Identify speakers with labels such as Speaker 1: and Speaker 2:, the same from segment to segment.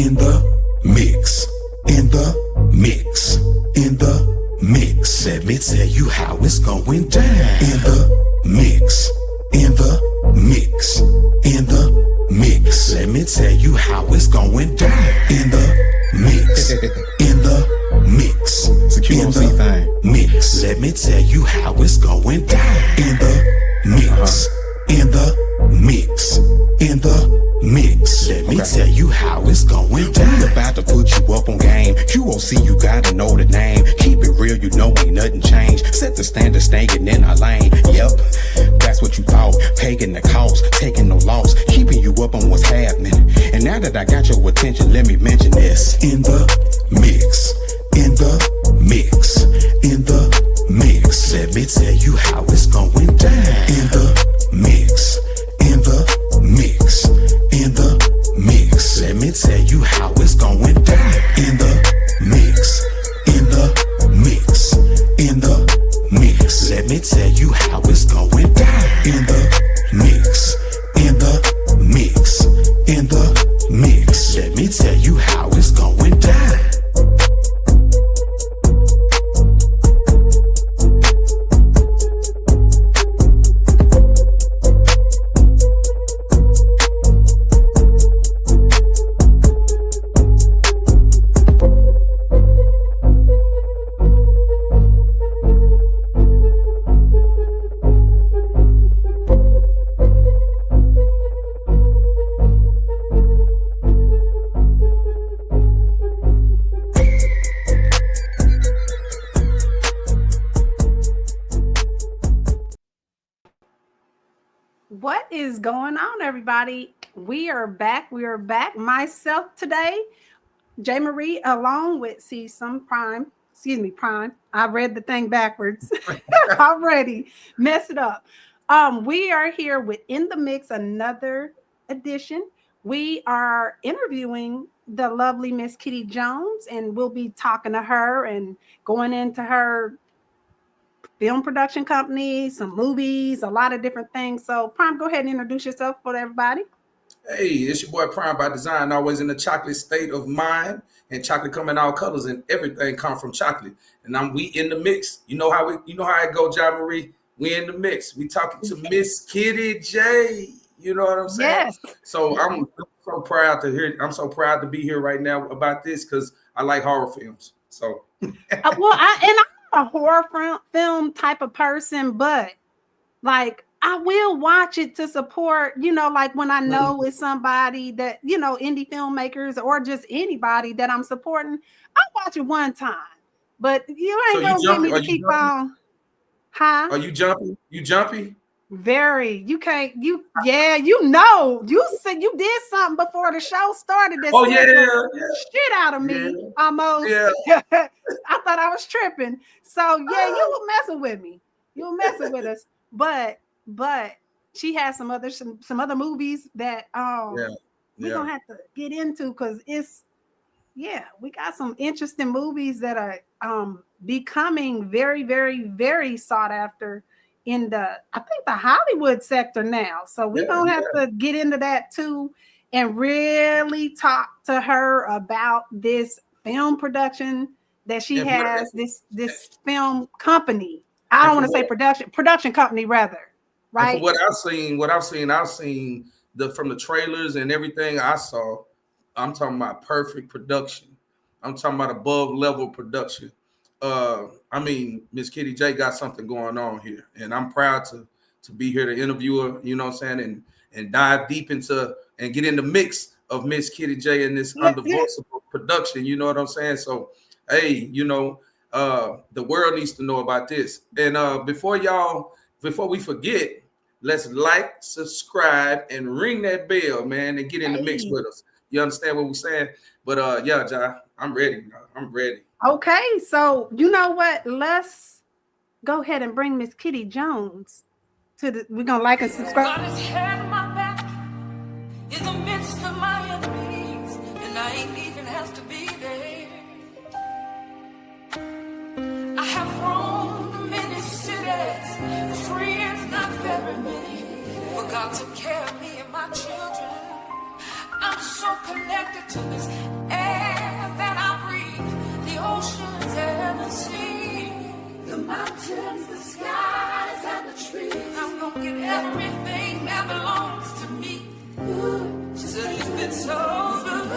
Speaker 1: in the mix, in the mix, in the mix. Let me tell you how it's going down. In the mix, in the mix, in the mix. Let me tell you how it's going down. In the mix, in the mix, in the mix. Let me tell you how it's going down. In the mix, in the mix, in the mix. Let me tell you how it's going down.
Speaker 2: We about to put you up on game. QOC, you gotta know the name. Keep it real, you know ain't nothing changed. Set the standard, staying in our lane. Yep, that's what you thought. Paying the cost, taking no loss, keeping you up on what's happening. And now that I got your attention, let me mention this.
Speaker 1: In the mix, in the mix, in the mix. Let me tell you how it's going down. In the mix, in the mix, in the mix. Let me tell you how it's going down. In the mix, in the mix, in the mix. Let me tell you how it's going down. In the mix, in the mix, in the mix. Let me tell you how it's going down.
Speaker 3: What is going on, everybody? We are back. Myself today, J. Marie, along with Prime. I read the thing backwards. Already messed it up. We are here with In the Mix, another edition. We are interviewing the lovely Miss Kitty Jones, and we'll be talking to her and going into her film production company, some movies, a lot of different things. So Prime, go ahead and introduce yourself for everybody.
Speaker 4: Hey, it's your boy Prime by Design, always in the chocolate state of mind, and chocolate come in all colors, and everything come from chocolate. And we in the mix. You know how it go, John Marie. We in the mix. We talking to Miss Kitty J. You know what I'm saying?
Speaker 3: Yes.
Speaker 4: So I'm so proud to hear. I'm so proud to be here right now about this because I like horror films. So
Speaker 3: I'm a horror film type of person, but like I will watch it to support, like when I know it's somebody that, indie filmmakers or just anybody that I'm supporting, I'll watch it one time. But you ain't gonna get me to keep on. Huh?
Speaker 4: Are you jumpy? You jumpy?
Speaker 3: Very. You can't. You said you did something before the show started. That shit out of me almost.
Speaker 4: Yeah.
Speaker 3: I thought I was tripping. So yeah, you were messing with me. You were messing with us. But she has some other movies that we're gonna have to get into because we got some interesting movies that are becoming very, very, very sought after in the Hollywood sector now. So we're gonna have to get into that too and really talk to her about this film production that she has, this film company. I don't want to say production company rather. Right.
Speaker 4: And for what I've seen from the trailers and everything I saw. I'm talking about perfect production. I'm talking about above level production. Miss Kitty J got something going on here, and I'm proud to be here to interview her. You know what I'm saying, and dive deep into and get in the mix of Miss Kitty J and this Undivorceable production. You know what I'm saying? So, hey, the world needs to know about this. And before we forget, let's like, subscribe, and ring that bell, man, and get in the mix with us. You understand what we're saying? But Ja, I'm ready. I'm ready.
Speaker 3: Okay, so you know what? Let's go ahead and bring Miss Kitty Jones to we're gonna like and subscribe.
Speaker 5: God has had my back in the midst of my enemies, and I ain't even have to be there. I have roamed many cities, friends not very many, but God took care of me and my children. I'm so connected to this won't get everything that belongs to me. She said it's been so good.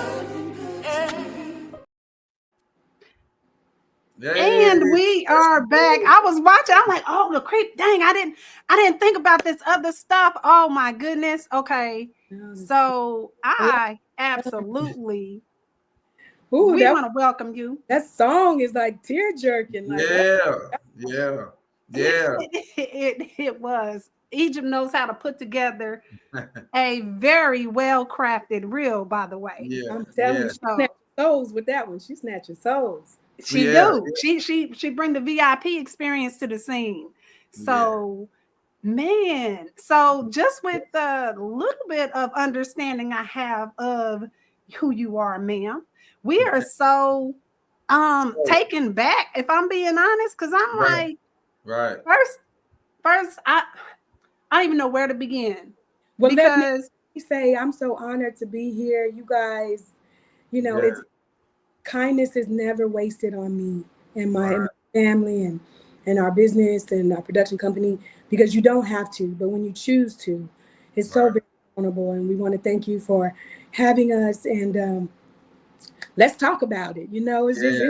Speaker 3: And we are back. I was watching. I'm like, oh, the creep. Dang, I didn't think about this other stuff. Oh my goodness. Okay. So I absolutely we want to welcome you.
Speaker 6: That song is like tear jerking. Like,
Speaker 4: yeah.
Speaker 3: It was. Egypt knows how to put together a very well crafted reel, by the way.
Speaker 6: I'm telling you, she snatching souls with that one. She snatching souls.
Speaker 3: She do. She bring the VIP experience to the scene. So man, so just with the little bit of understanding I have of who you are, ma'am, we are so taken back, if I'm being honest, because I'm like, first, I don't even know where to begin.
Speaker 6: Well, because let me say, I'm so honored to be here. You guys, you know, it's kindness is never wasted on me and my family and our business and our production company, because you don't have to, but when you choose to, it's so very vulnerable. And we want to thank you for having us, and let's talk about it. You know, it's just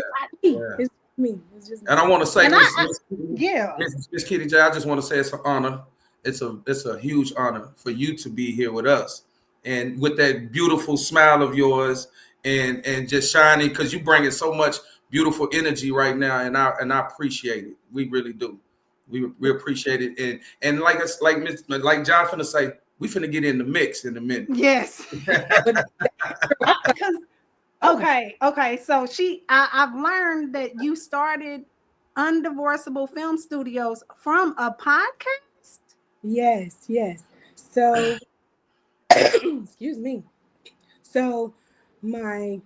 Speaker 6: me. It's me. It's just me.
Speaker 4: And I want to say,
Speaker 3: Miss
Speaker 4: Kitty J, I just want to say it's an honor. It's a huge honor for you to be here with us, and with that beautiful smile of yours, and just shining, because you bring in so much beautiful energy right now, and I appreciate it. We really do. We appreciate it, and like John finna say, we finna get in the mix in a minute.
Speaker 3: Yes. Okay. So I've learned that you started Undivorceable Film Studios from a podcast.
Speaker 6: Yes. So, excuse me. So, my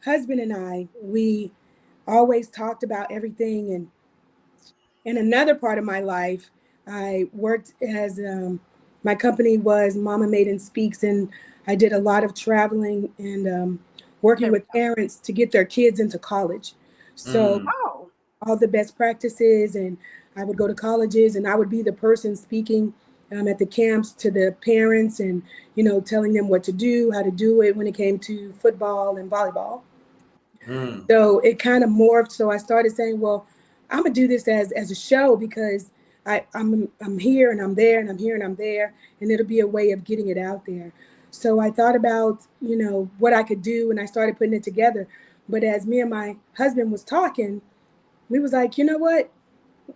Speaker 6: husband and I, we always talked about everything. And in another part of my life, I worked as my company was Mama Maiden Speaks, and I did a lot of traveling and working with parents to get their kids into college. So all the best practices, and I would go to colleges and I would be the person speaking at the camps to the parents, and telling them what to do, how to do it when it came to football and volleyball. So it kind of morphed. So I started saying, well, I'm gonna do this as a show, because I'm here and I'm there and I'm here and I'm there, and it'll be a way of getting it out there. So I thought about what I could do, and I started putting it together. But as me and my husband was talking, we was like, you know what,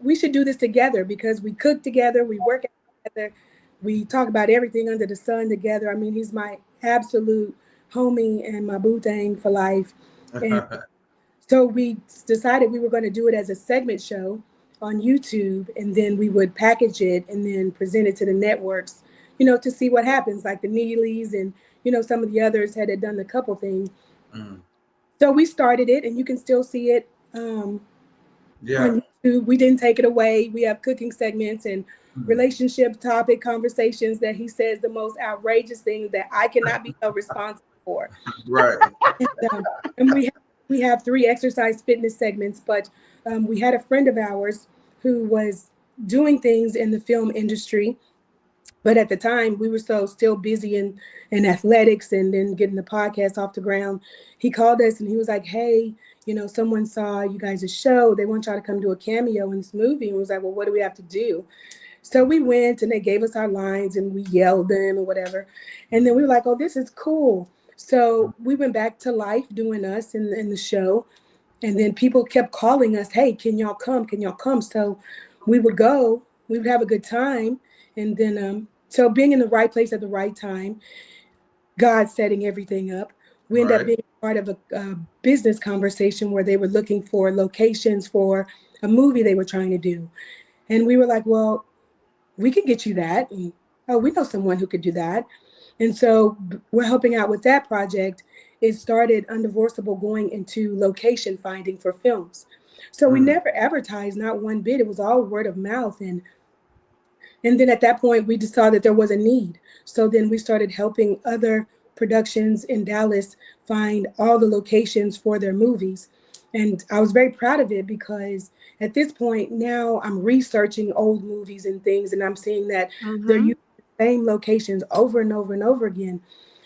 Speaker 6: we should do this together, because we cook together, we work together, we talk about everything under the sun together. I mean, he's my absolute homie and my boo thing for life. And so we decided we were going to do it as a segment show on YouTube, and then we would package it and then present it to the networks, to see what happens, like the Neelys and, some of the others had done a couple things. So we started it, and you can still see it on YouTube. We didn't take it away. We have cooking segments and relationship topic conversations that he says the most outrageous things that I cannot be held responsible for. And we have 3 exercise fitness segments, but we had a friend of ours who was doing things in the film industry. But at the time, we were still busy in athletics and then getting the podcast off the ground. He called us and he was like, hey, someone saw you guys' show. They want y'all to come do a cameo in this movie. And we was like, well, what do we have to do? So we went and they gave us our lines and we yelled them or whatever. And then we were like, oh, this is cool. So we went back to life doing us in the show. And then people kept calling us, hey, can y'all come? Can y'all come? So we would go, we would have a good time. And then, so being in the right place at the right time, God setting everything up. We ended up being part of a business conversation where they were looking for locations for a movie they were trying to do. And we were like, well, we could get you that. And, oh, we know someone who could do that. And so we're helping out with that project. It started Undivorceable going into location finding for films. So we never advertised, not one bit. It was all word of mouth. And then at that point, we just saw that there was a need. So then we started helping other productions in Dallas find all the locations for their movies. And I was very proud of it because at this point now I'm researching old movies and things, and I'm seeing that they're
Speaker 3: Mm-hmm.
Speaker 6: using the same locations over and over and over again.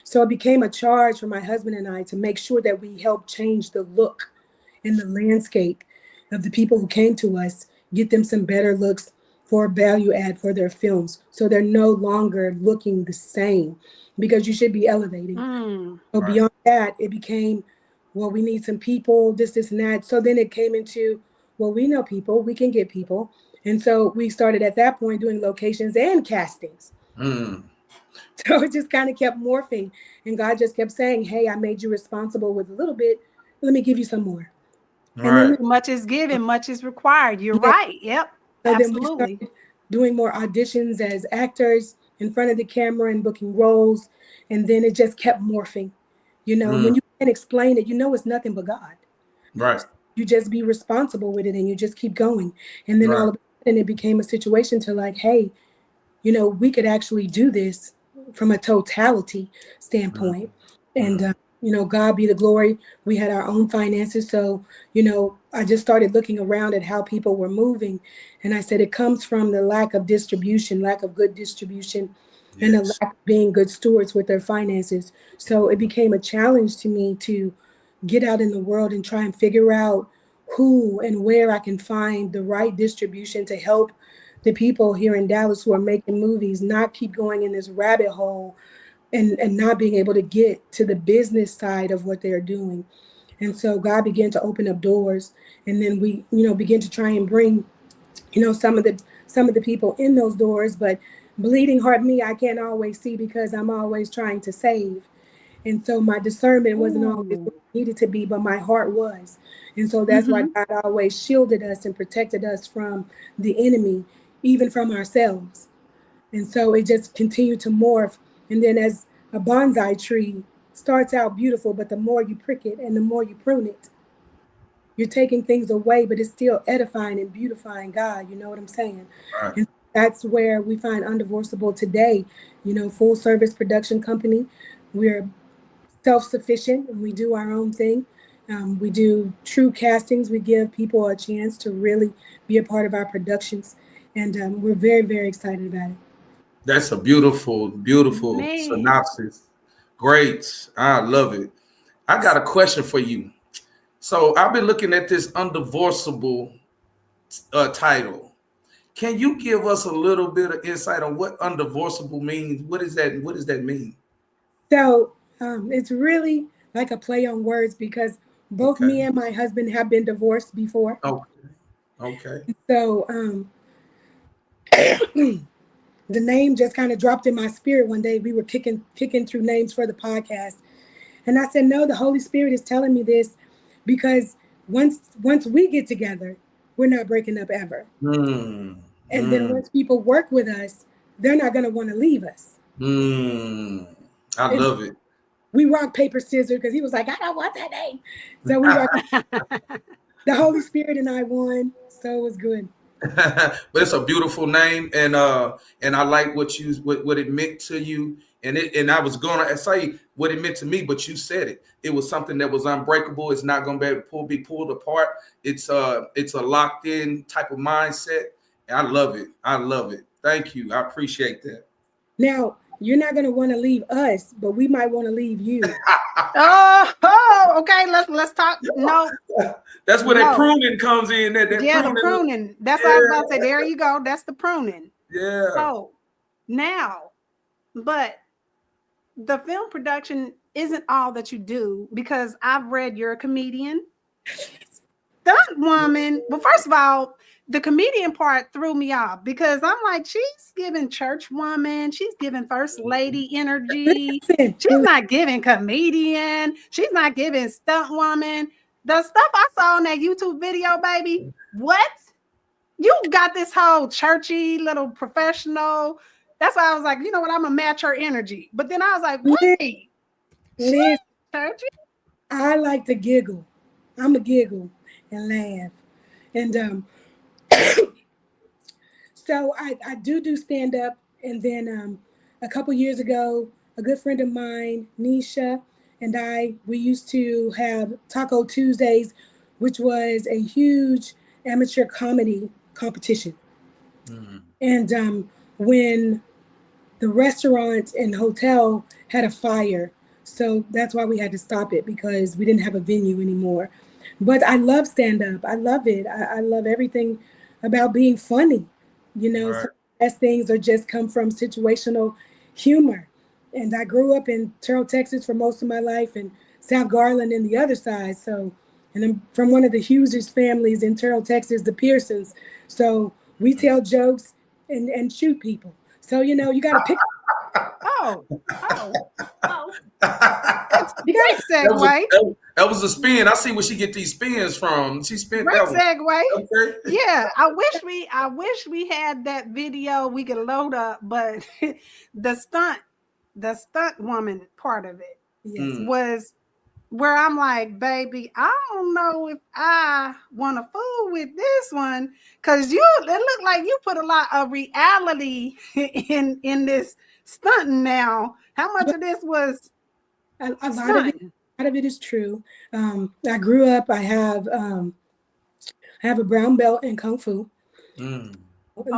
Speaker 6: So it became a charge for my husband and I to make sure that we help change the look and the landscape of the people who came to us, get them some better looks for value add for their films. So they're no longer looking the same because you should be elevating.
Speaker 3: Mm.
Speaker 6: So
Speaker 4: Right.
Speaker 6: beyond that, it became, well, we need some people, this, and that. So then it came into, well, we know people, we can get people. And so we started at that point doing locations and castings.
Speaker 4: Mm.
Speaker 6: So it just kind of kept morphing. And God just kept saying, hey, I made you responsible with a little bit. Let me give you some more. And then,
Speaker 4: Right.
Speaker 3: Much is given, much is required. You're
Speaker 6: yeah,
Speaker 3: right. Yep.
Speaker 6: so then we
Speaker 3: Absolutely.
Speaker 6: started doing more auditions as actors in front of the camera and booking roles. And then it just kept morphing. You know,
Speaker 4: Mm.
Speaker 6: when you can't explain it, you know it's nothing but God.
Speaker 4: Right.
Speaker 6: You just be responsible with it and you just keep going. And then all
Speaker 4: Right.
Speaker 6: of a sudden it became a situation to like, hey, you know, we could actually do this from a totality
Speaker 4: Mm.
Speaker 6: standpoint. And,
Speaker 4: Mm.
Speaker 6: you know, God be the glory. We had our own finances. So, you know, I just started looking around at how people were moving. And I said, it comes from the lack of distribution, lack of good distribution, and the
Speaker 4: Yes.
Speaker 6: lack of being good stewards with their finances. So it became a challenge to me to get out in the world and try and figure out who and where I can find the right distribution to help the people here in Dallas who are making movies not keep going in this rabbit hole and not being able to get to the business side of what they're doing. And so God began to open up doors, and then we, you know, begin to try and bring, you know, some of the people in those doors. But bleeding heart me, I can't always see because I'm always trying to save. And so my discernment wasn't always
Speaker 3: Ooh.
Speaker 6: what it needed to be, but my heart was. And so that's why
Speaker 3: Mm-hmm.
Speaker 6: God always shielded us and protected us from the enemy, even from ourselves. And so it just continued to morph. And then as a bonsai tree starts out beautiful, but the more you prick it and the more you prune it, you're taking things away, but it's still edifying and beautifying God. You know what I'm saying?
Speaker 4: Right.
Speaker 6: And that's where we find Undivorceable today. You know, full service production company. We're self-sufficient and we do our own thing. We do true castings. We give people a chance to really be a part of our productions, and we're very, very excited about it.
Speaker 4: That's a beautiful, beautiful
Speaker 3: Man.
Speaker 4: synopsis. Great. I love it. I got a question for you. So I've been looking at this undivorceable title. Can you give us a little bit of insight on what undivorceable means? What is that? What does that mean?
Speaker 6: So it's really like a play on words because both
Speaker 4: Okay.
Speaker 6: me and my husband have been divorced before.
Speaker 4: Okay. Okay.
Speaker 6: So the name just kind of dropped in my spirit one day. We were kicking through names for the podcast, and I said, "No, the Holy Spirit is telling me this because once we get together, we're not breaking up ever.
Speaker 4: Hmm.
Speaker 6: And then
Speaker 4: Hmm.
Speaker 6: once people work with us, they're not going to want to leave us."
Speaker 4: Hmm. I
Speaker 6: And
Speaker 4: love it.
Speaker 6: we rock paper scissors because he was like, "I don't want that name," so we rock. The Holy Spirit and I won, so it was good.
Speaker 4: But it's a beautiful name, and I like what it meant to you, and I was gonna say what it meant to me, but you said it. It was something that was unbreakable. It's not gonna be able to be pulled apart. It's a locked in type of mindset. And I love it. I love it. Thank you. I appreciate that.
Speaker 6: Now you're not going to want to leave us, but we might want to leave you.
Speaker 3: Okay. Let's talk. No,
Speaker 4: That's where that
Speaker 3: no.
Speaker 4: pruning comes in. That
Speaker 3: Yeah, the
Speaker 4: pruning.
Speaker 3: pruning. That's what I was about to say.
Speaker 4: Yeah.
Speaker 3: There you go. That's the pruning.
Speaker 4: Yeah.
Speaker 3: So now, but the film production isn't all that you do because I've read you're a comedian, stunt woman. Well, first of all, the comedian part threw me off because I'm like, she's giving church woman, she's giving first lady energy.
Speaker 6: Listen,
Speaker 3: She's not giving comedian, she's not giving stunt woman. The stuff I saw on that YouTube video, baby, what? You got this whole churchy little professional. That's why I was like, you know what? I'm gonna match her energy. But then I was like,
Speaker 6: listen,
Speaker 3: wait, she
Speaker 6: listen.
Speaker 3: churchy?
Speaker 6: I like to giggle. I'm a giggle and laugh. And so I do stand up. And then a couple years ago, a good friend of mine, Nisha, and we used to have Taco Tuesdays which was a huge amateur comedy competition. And when the restaurant and hotel had a fire, so that's why we had to stop it because we didn't have a venue anymore. But I love stand up. I love it. I love everything about being funny.
Speaker 4: Right.
Speaker 6: Some of the best things are just come from situational humor. And I grew up in Terrell, Texas for most of my life and South Garland in the other side. So, and I'm from one of the hugest families in Terrell, Texas, the Pearsons. So we tell jokes and shoot people. So, you got to pick.
Speaker 3: Oh, oh, oh.
Speaker 6: You
Speaker 3: Great segue.
Speaker 4: That was a spin. I see where she get these spins from. She spent
Speaker 3: Great
Speaker 4: that one.
Speaker 3: segue.
Speaker 4: Okay.
Speaker 3: Yeah, I wish we had that video we could load up, but the stunt woman part of it
Speaker 6: Yes.
Speaker 3: was where I'm like, baby, I don't know if I want to fool with this one because it looked like you put a lot of reality in this stunting. Now, how much of this was
Speaker 6: A lot of it,
Speaker 3: stunting?
Speaker 6: a lot of it is true. I grew up. I have a brown belt in kung fu.
Speaker 4: Mm.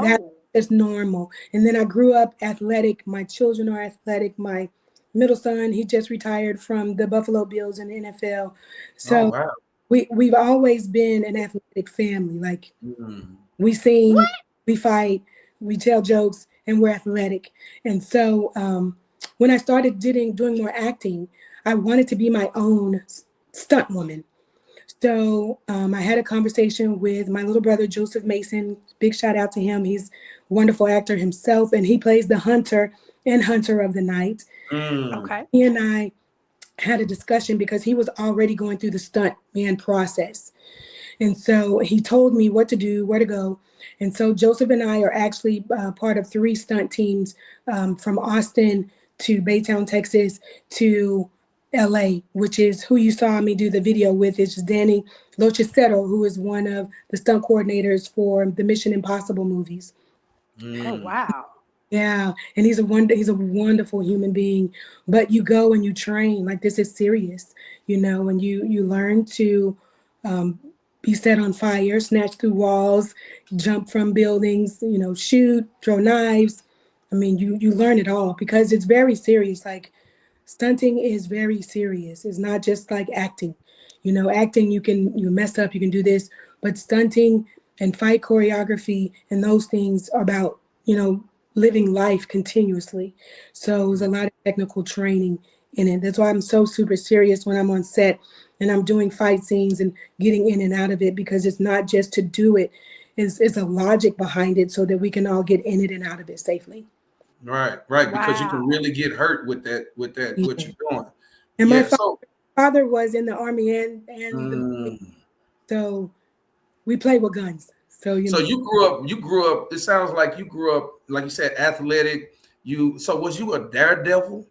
Speaker 6: That
Speaker 3: Oh,
Speaker 6: is normal. And then I grew up athletic. My children are athletic. My middle son, he just retired from the Buffalo Bills in the NFL.
Speaker 4: Oh
Speaker 6: So
Speaker 4: wow.
Speaker 6: we've always been an athletic family. Like
Speaker 4: Mm.
Speaker 6: we sing, we fight, we tell jokes, and we're athletic. And so when I started doing more acting, I wanted to be my own stunt woman. So I had a conversation with my little brother, Joseph Mason. Big shout out to him. He's a wonderful actor himself, and he plays the hunter in Hunter of the Night.
Speaker 4: Mm.
Speaker 3: okay.
Speaker 6: He and I had a discussion because he was already going through the stunt man process. And so he told me what to do, where to go. And so Joseph and I are actually part of 3 stunt teams from Austin to Baytown, Texas to LA, which is who you saw me do the video with. It's Danny Lochicero, who is one of the stunt coordinators for the Mission Impossible movies.
Speaker 3: Oh,
Speaker 4: Mm.
Speaker 3: wow.
Speaker 6: Yeah, and he's a wonderful human being. But you go and you train like this is serious, and you learn to um, be set on fire, snatch through walls, jump from buildings, shoot, throw knives. I mean, you learn it all because it's very serious. Like stunting is very serious. It's not just like acting. Acting you mess up, you can do this, but stunting and fight choreography and those things are about, living life continuously. So there's a lot of technical training in it. That's why I'm so super serious when I'm on set and I'm doing fight scenes and getting in and out of it because it's not just to do it. It's a logic behind it so that we can all get in it and out of it safely.
Speaker 4: Right, right. Because you
Speaker 3: Wow.
Speaker 4: can really get hurt with that,
Speaker 6: Yeah.
Speaker 4: what you're doing.
Speaker 6: And my
Speaker 4: Yeah. So
Speaker 6: father was in the army and the
Speaker 4: mm.
Speaker 6: so we play with guns. So
Speaker 4: So you grew up, it sounds like you grew up, like you said, athletic. So was you a daredevil?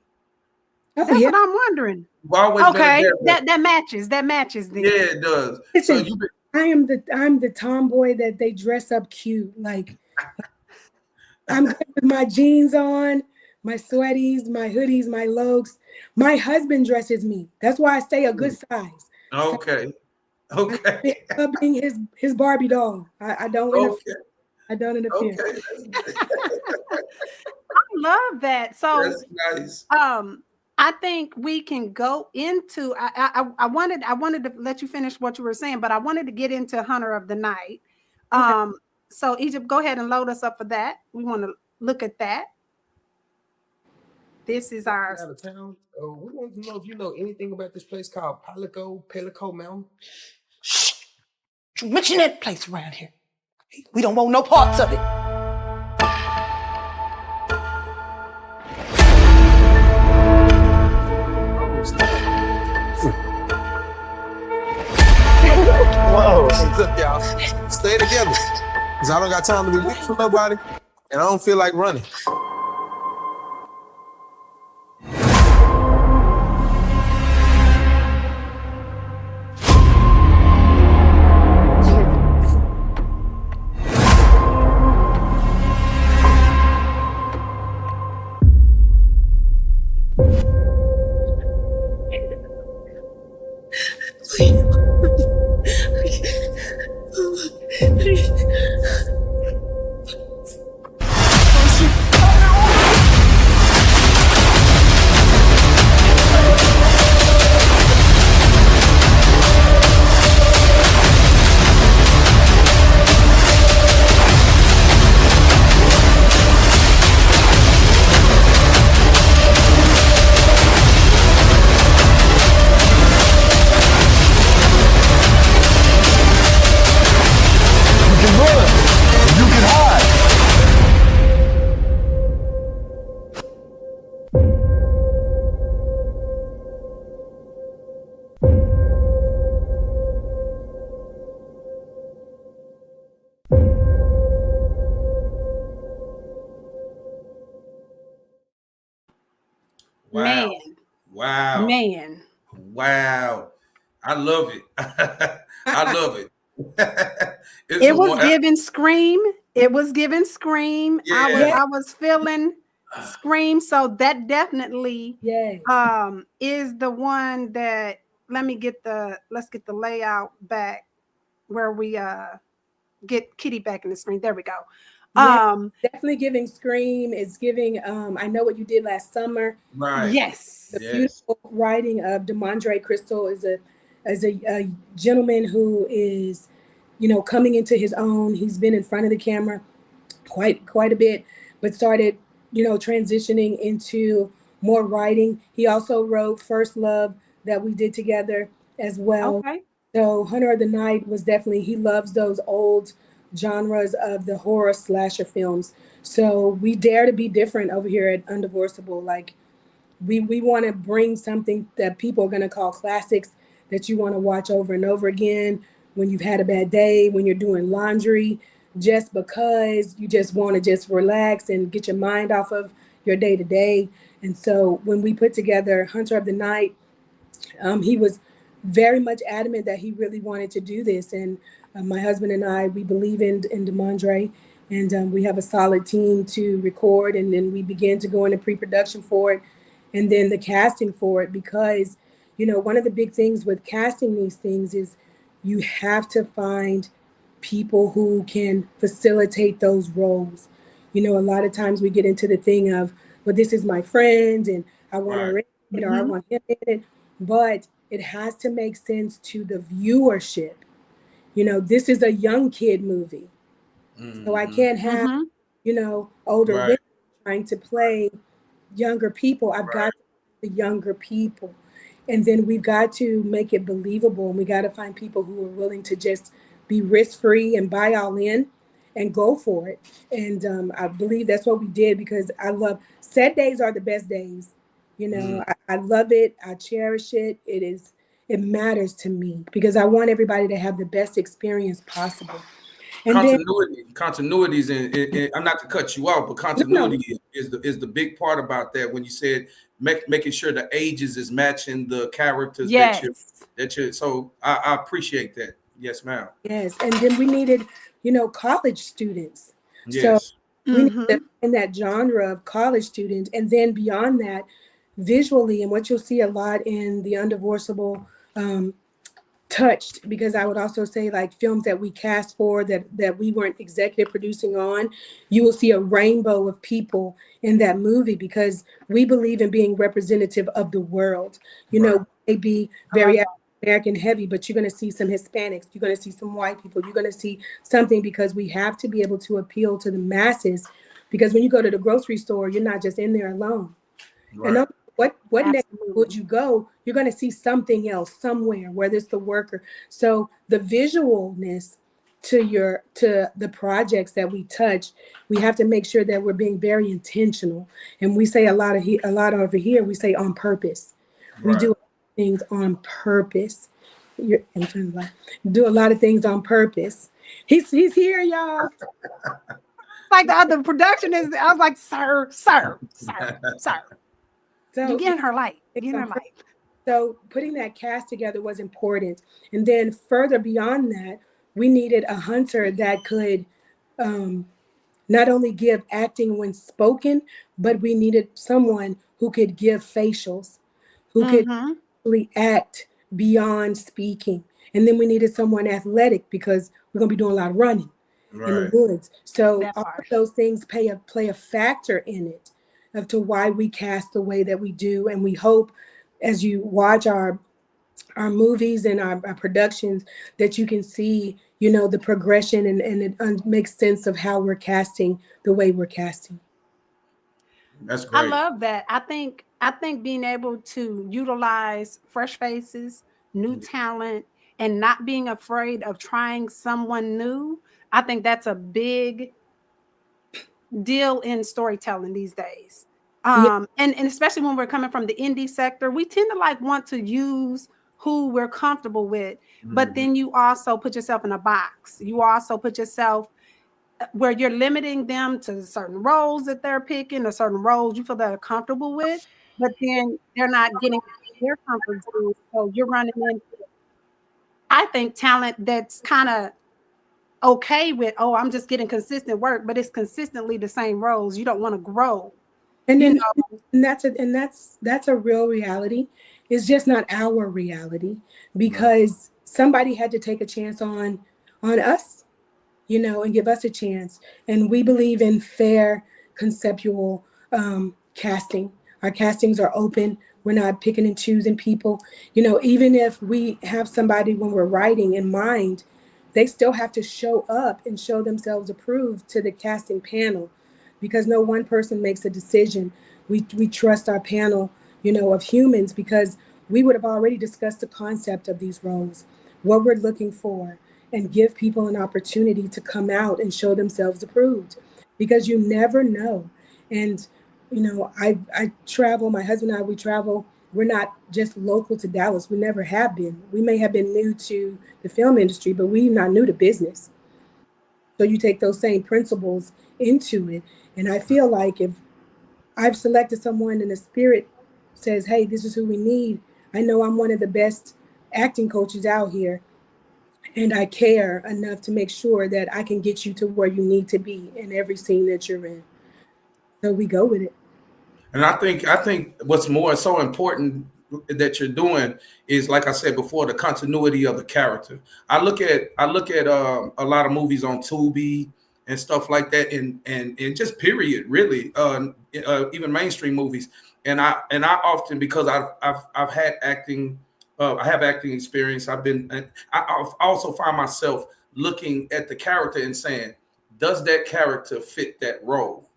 Speaker 6: oh
Speaker 3: That's
Speaker 6: yeah.
Speaker 3: what I'm wondering.
Speaker 4: You've always been a
Speaker 3: Okay,
Speaker 4: daredevil.
Speaker 3: that matches. That matches then.
Speaker 4: Yeah, it does. So
Speaker 6: Listen,
Speaker 4: you been
Speaker 6: I'm the tomboy that they dress up cute. Like I'm good with my jeans on, my sweaties, my hoodies, my locs. My husband dresses me. That's why I stay a good size. So
Speaker 4: okay.
Speaker 6: I
Speaker 4: Okay.
Speaker 6: love being his Barbie doll. I don't interfere.
Speaker 4: Okay.
Speaker 6: I don't interfere.
Speaker 4: Okay.
Speaker 3: I love that. So,
Speaker 4: That's nice.
Speaker 3: I think we can go into. I wanted to let you finish what you were saying, but I wanted to get into Hunter of the Night.
Speaker 6: Okay.
Speaker 3: So Egypt, go ahead and load us up for that. We want to look at that. This is our.
Speaker 7: Out of town. We want to know if you know anything about this place called Pelico Mountain.
Speaker 8: Shh! Don't you mention that place around here. We don't want no parts of it.
Speaker 7: Whoa. Look, y'all. Stay together. Because I don't got time to be waiting for nobody. And I don't feel like running.
Speaker 3: Man.
Speaker 4: Wow. I love it. I love it. It's
Speaker 3: It
Speaker 4: a
Speaker 3: was
Speaker 4: one.
Speaker 3: giving Scream. It was giving Scream. I was
Speaker 4: Yeah.
Speaker 6: Yes,
Speaker 3: I was feeling Scream. So that definitely
Speaker 6: yes,
Speaker 3: is the one that let's get the layout back where we get Kitty back in the screen. There we go.
Speaker 6: yes.
Speaker 3: Um
Speaker 6: Definitely giving Scream. It's giving I Know What You Did Last Summer.
Speaker 4: Right.
Speaker 6: The
Speaker 3: yes.
Speaker 4: Yes.
Speaker 6: beautiful writing of Demondre Crystal is a gentleman who is, coming into his own. He's been in front of the camera quite a bit, but started, transitioning into more writing. He also wrote First Love that we did together as well.
Speaker 3: Okay.
Speaker 6: So Hunter of the Night was definitely, he loves those old genres of the horror slasher films. So we dare to be different over here at Undivorceable. Like we want to bring something that people are going to call classics that you want to watch over and over again when you've had a bad day, when you're doing laundry, just because you just want to just relax and get your mind off of your day to day. And so when we put together Hunter of the Night, he was very much adamant that he really wanted to do this. And my husband and I, we believe in Demondre, and we have a solid team to record. And then we began to go into pre-production for it, and then the casting for it. Because, one of the big things with casting these things is you have to find people who can facilitate those roles. A lot of times we get into the thing of, well, this is my friend, and I want
Speaker 4: Right.
Speaker 6: her in it, or I
Speaker 3: Hmm.
Speaker 6: want him in it, but it has to make sense to the viewership. This is a young kid movie, so I
Speaker 4: Hmm.
Speaker 6: can't have,
Speaker 3: Hmm.
Speaker 6: older
Speaker 4: Right.
Speaker 6: women trying to play younger people. I've got
Speaker 4: Right.
Speaker 6: to the younger people. And then we've got to make it believable. And we got to find people who are willing to just be risk free and buy all in and go for it. And I believe that's what we did, because I love set days are the best days.
Speaker 4: Mm.
Speaker 6: I love it. I cherish it. It matters to me because I want everybody to have the best experience possible. And then,
Speaker 4: Continuities, and I'm not to cut you off, but
Speaker 6: no, no,
Speaker 4: continuity is the big part about that. When you said making sure the ages is matching the characters
Speaker 3: Yes.
Speaker 4: that you. So I appreciate that. Yes, ma'am.
Speaker 6: yes. And then we needed, college students. So
Speaker 4: Yes.
Speaker 6: we need to
Speaker 3: Hmm.
Speaker 6: find that genre of college student. And then beyond that, visually, and what you'll see a lot in the Undivorceable touched, because I would also say like films that we cast for that we weren't executive producing on, you will see a rainbow of people in that movie because we believe in being representative of the world.
Speaker 4: Right.
Speaker 6: It may be
Speaker 3: I love
Speaker 6: very
Speaker 3: that.
Speaker 6: American heavy, but you're going to see some Hispanics, you're going to see some white people, you're going to see something, because we have to be able to appeal to the masses. Because when you go to the grocery store, you're not just in there alone. And no
Speaker 4: Right.
Speaker 6: matter what neighborhood
Speaker 3: Absolutely.
Speaker 6: you go, you're going to see something else somewhere, whether it's the worker. So the visualness to the projects that we touch, we have to make sure that we're being very intentional. And we say a lot over here. We say on purpose. We
Speaker 4: Right.
Speaker 6: do things on purpose. You're in front of the light. Do a lot of things on purpose. He's here, y'all.
Speaker 3: Like the other production is, I was like, sir, sir, sir, sir. You
Speaker 6: So
Speaker 3: getting her light.
Speaker 6: it's
Speaker 3: Getting
Speaker 6: on
Speaker 3: her
Speaker 6: purpose.
Speaker 3: light.
Speaker 6: So putting that cast together was important. And then further beyond that, we needed a hunter that could um, not only give acting when spoken, but we needed someone who could give facials, who could
Speaker 3: Hmm.
Speaker 6: really act beyond speaking. And then we needed someone athletic because we're going to be doing a lot of running in the
Speaker 4: Right.
Speaker 6: woods. So
Speaker 3: That
Speaker 6: all of
Speaker 3: part.
Speaker 6: those things play a factor in it of to why we cast the way that we do. And we hope as you watch our movies and our productions that you can see, the progression, and it makes sense of how we're casting the way we're casting.
Speaker 4: That's
Speaker 3: I
Speaker 4: great.
Speaker 3: love that. I think being able to utilize fresh faces, new talent, and not being afraid of trying someone new, I think that's a big deal in storytelling these days.
Speaker 6: Yeah,
Speaker 3: And especially when we're coming from the indie sector, we tend to like want to use who we're comfortable with, but
Speaker 4: Mhm.
Speaker 3: then you also put yourself in a box. You also put yourself where you're limiting them to certain roles that they're picking or certain roles you feel they're comfortable with, but then they're not getting. their comfort zone. So you're running in, I think, talent that's kind of okay with, oh, I'm just getting consistent work, but it's consistently the same roles. You don't want to grow,
Speaker 6: And
Speaker 3: you
Speaker 6: then
Speaker 3: know.
Speaker 6: that's a real reality. It's just not our reality
Speaker 4: Right.
Speaker 6: because somebody had to take a chance on us, and give us a chance. And we believe in fair conceptual casting. Our castings are open. We're not picking and choosing people. Even if we have somebody when we're writing in mind, they still have to show up and show themselves approved to the casting panel because no one person makes a decision. We trust our panel, of humans because we would have already discussed the concept of these roles, what we're looking for, and give people an opportunity to come out and show themselves approved because you never know. And I travel, my husband and I, we travel. We're not just local to Dallas. We never have been. We may have been new to the film industry, but we're not new to business. So you take those same principles into it. And I feel like if I've selected someone and the spirit says, hey, this is who we need, I know I'm one of the best acting coaches out here, and I care enough to make sure that I can get you to where you need to be in every scene that you're in. So we go with it.
Speaker 4: And I think what's more so important that you're doing is, like I said before, the continuity of the character. I look at a lot of movies on Tubi and stuff like that, and just period, really, even mainstream movies. And I often, because I've had acting, I have acting experience. I also find myself looking at the character and saying, does that character fit that role?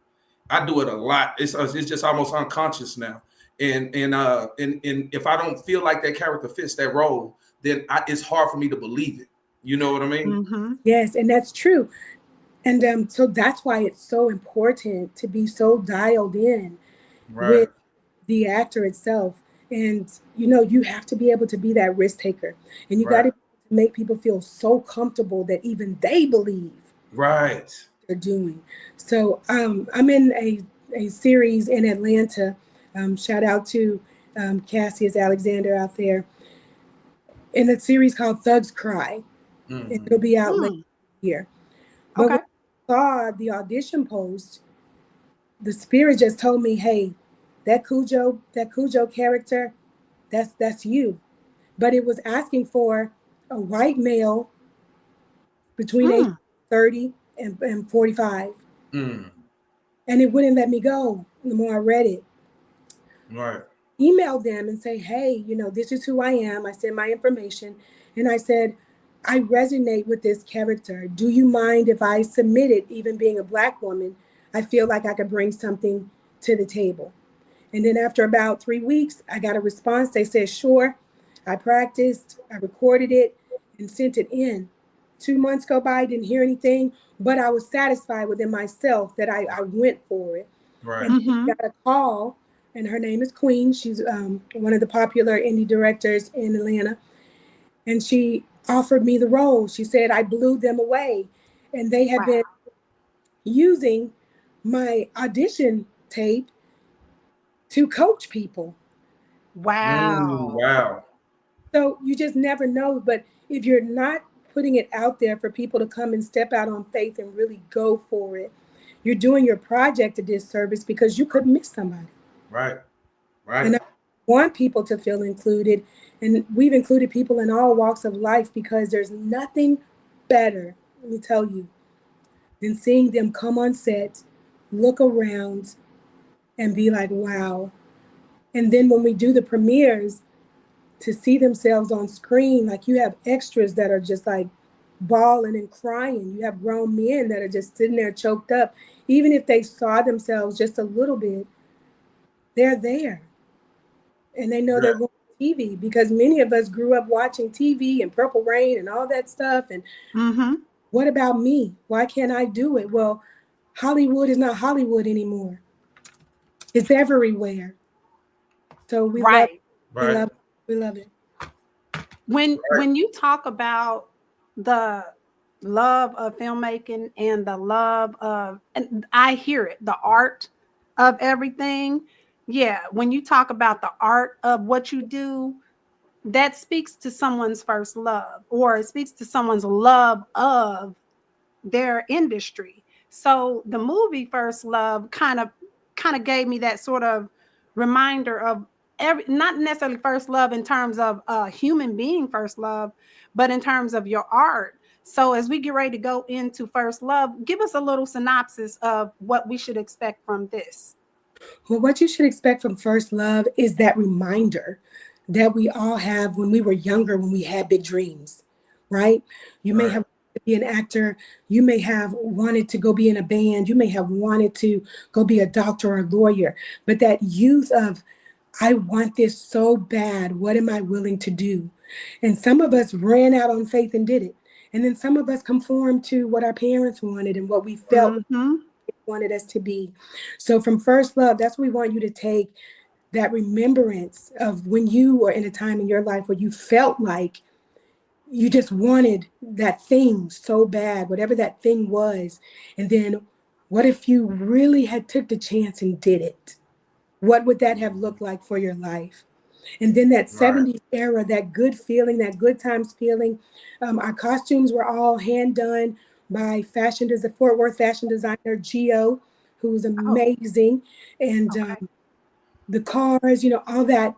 Speaker 4: I do it a lot. It's just almost unconscious now. And if I don't feel like that character fits that role, then it's hard for me to believe it. You know what I mean?
Speaker 3: Mm-hmm.
Speaker 6: Yes, and that's true. And so that's why it's so important to be so dialed in
Speaker 4: Right.
Speaker 6: with the actor itself. And you have to be able to be that risk taker. And you got
Speaker 4: Right.
Speaker 6: to make people feel so comfortable that even they believe
Speaker 4: Right.
Speaker 6: they're doing. So I'm in a series in Atlanta. Shout out to Cassius Alexander out there in a series called Thugs Cry. And it'll
Speaker 4: Hmm.
Speaker 6: be out later
Speaker 3: Mm,
Speaker 6: here. But when
Speaker 3: okay.
Speaker 6: I saw the audition post, the spirit just told me, "Hey, that Cujo character, that's you." But it was asking for a white male between age
Speaker 3: Mm,
Speaker 6: 30 and 45,
Speaker 4: Mm.
Speaker 6: and it wouldn't let me go. The more I read it,
Speaker 4: Right.
Speaker 6: emailed them and say, hey, this is who I am. I sent my information and I said, I resonate with this character. Do you mind if I submit it, even being a Black woman? I feel like I could bring something to the table. And then after about 3 weeks, I got a response. They said, sure. I practiced, I recorded it, and sent it in. 2 months go by, didn't hear anything, but I was satisfied within myself that I went for it.
Speaker 4: Right.
Speaker 6: And
Speaker 3: mm-hmm.
Speaker 6: I got a call, and her name is Queen. She's one of the popular indie directors in Atlanta. And she offered me the role. She said, I blew them away. And they had
Speaker 3: Wow.
Speaker 6: been using my audition tape to coach people.
Speaker 3: Wow.
Speaker 4: Wow.
Speaker 6: So you just never know. But if you're not putting it out there for people to come and step out on faith and really go for it, you're doing your project a disservice because you could miss somebody.
Speaker 4: Right. Right.
Speaker 6: And I want people to feel included. And we've included people in all walks of life because there's nothing better, let me tell you, than seeing them come on set, look around, and be like, wow. And then when we do the premieres, to see themselves on screen, like you have extras that are just like bawling and crying. You have grown men that are just sitting there choked up. Even if they saw themselves just a little bit, they're there and they know
Speaker 4: Yeah.
Speaker 6: they're going to TV because many of us grew up watching TV and Purple Rain and all that stuff. And
Speaker 3: Mm-hmm.
Speaker 6: what about me? Why can't I do it? Well, Hollywood is not Hollywood anymore. It's everywhere. So
Speaker 3: Right.
Speaker 6: we
Speaker 4: Right.
Speaker 6: love, we love it.
Speaker 4: Right.
Speaker 3: When you talk about the love of filmmaking and the love of, and I hear it, the art of everything, yeah, when you talk about the art of what you do, that speaks to someone's first love, or it speaks to someone's love of their industry. So the movie First Love kind of gave me that sort of reminder of every, not necessarily first love in terms of a human being first love, but in terms of your art. So as we get ready to go into First Love, give us a little synopsis of what we should expect from this.
Speaker 6: Well, what you should expect from First Love is that reminder that we all have when we were younger, when we had big dreams, right? You may
Speaker 4: Right.
Speaker 6: have wanted to be an actor, you may have wanted to go be in a band, you may have wanted to go be a doctor or a lawyer, but that youth of, I want this so bad, what am I willing to do? And some of us ran out on faith and did it. And then some of us conformed to what our parents wanted and what we felt
Speaker 3: Mm-hmm.
Speaker 6: wanted us to be. So from First Love, that's what we want you to take, that remembrance of when you were in a time in your life where you felt like you just wanted that thing so bad, whatever that thing was. And then what if you really had took the chance and did it? What would that have looked like for your life? And then that
Speaker 4: Right.
Speaker 6: 70s era, that good feeling, that good times feeling. Our costumes were all hand done by Fort Worth fashion designer Geo, who was
Speaker 3: Oh,
Speaker 6: amazing. And
Speaker 3: okay.
Speaker 6: the cars, all that,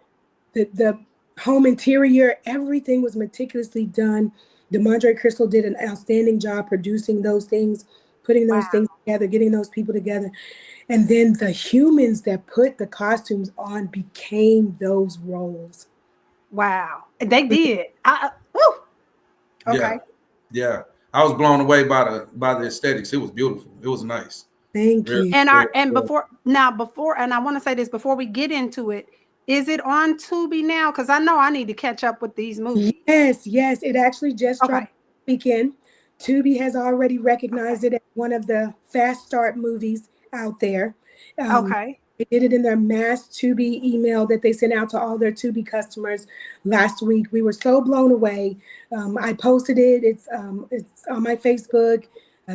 Speaker 6: the home interior, everything was meticulously done. DeMondre Crystal did an outstanding job producing those things, putting those
Speaker 3: Wow.
Speaker 6: things together, getting those people together. And then the humans that put the costumes on became those roles.
Speaker 3: Wow. They did. Woo.
Speaker 4: Yeah.
Speaker 3: Okay.
Speaker 4: Yeah. I was blown away by the aesthetics. It was beautiful. It was nice.
Speaker 6: Thank
Speaker 4: Very,
Speaker 6: you.
Speaker 3: And
Speaker 4: very,
Speaker 3: our and
Speaker 4: very.
Speaker 3: before and I want to say this before we get into it, is it on Tubi now? Because I know I need to catch up with these movies.
Speaker 6: Yes, yes. It actually just dropped
Speaker 3: Okay.
Speaker 6: this weekend. Tubi has already
Speaker 3: Okay.
Speaker 6: recognized it as one of the fast start movies out there. Um,
Speaker 3: Okay.
Speaker 6: they did it in their mass Tubi email that they sent out to all their Tubi customers last week. We were so blown away. I posted it. It's on my Facebook,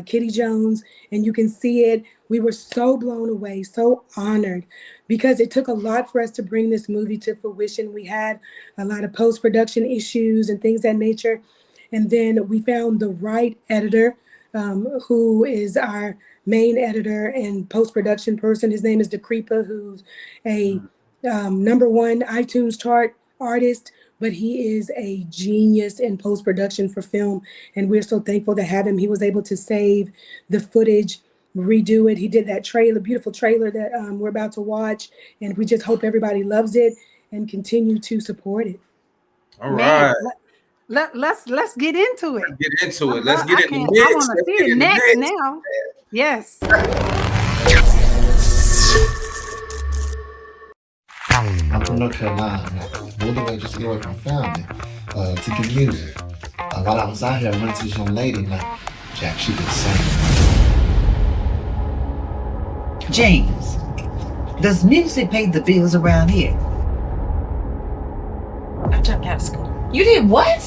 Speaker 6: Kitty Jones, and you can see it. We were so blown away, so honored, because it took a lot for us to bring this movie to fruition. We had a lot of post production issues and things that nature. And then we found the right editor, who is our main editor and post production person. His name is Decrepa, who's a number one iTunes chart artist, but he is a genius in post production for film. And we're so thankful to have him. He was able to save the footage, redo it. He did that trailer, beautiful trailer that we're about to watch. And we just hope everybody loves it and continue to support it.
Speaker 4: All
Speaker 3: Man,
Speaker 4: right.
Speaker 3: let's get into it.
Speaker 4: Let's get into
Speaker 3: I
Speaker 4: it. Let's
Speaker 3: love
Speaker 4: get
Speaker 3: I
Speaker 4: in the
Speaker 3: can't I
Speaker 4: mix.
Speaker 3: want to
Speaker 4: Let's
Speaker 3: see
Speaker 4: get
Speaker 3: it
Speaker 4: in the
Speaker 3: next
Speaker 4: mix.
Speaker 3: now. Yes.
Speaker 9: I'm from North Carolina. Moved away just to get away from family, to do music. While I was out here, I went to this young lady. Now, Jack, she could sing.
Speaker 10: James, does music pay the bills around here?
Speaker 8: I dropped out of school. You did what?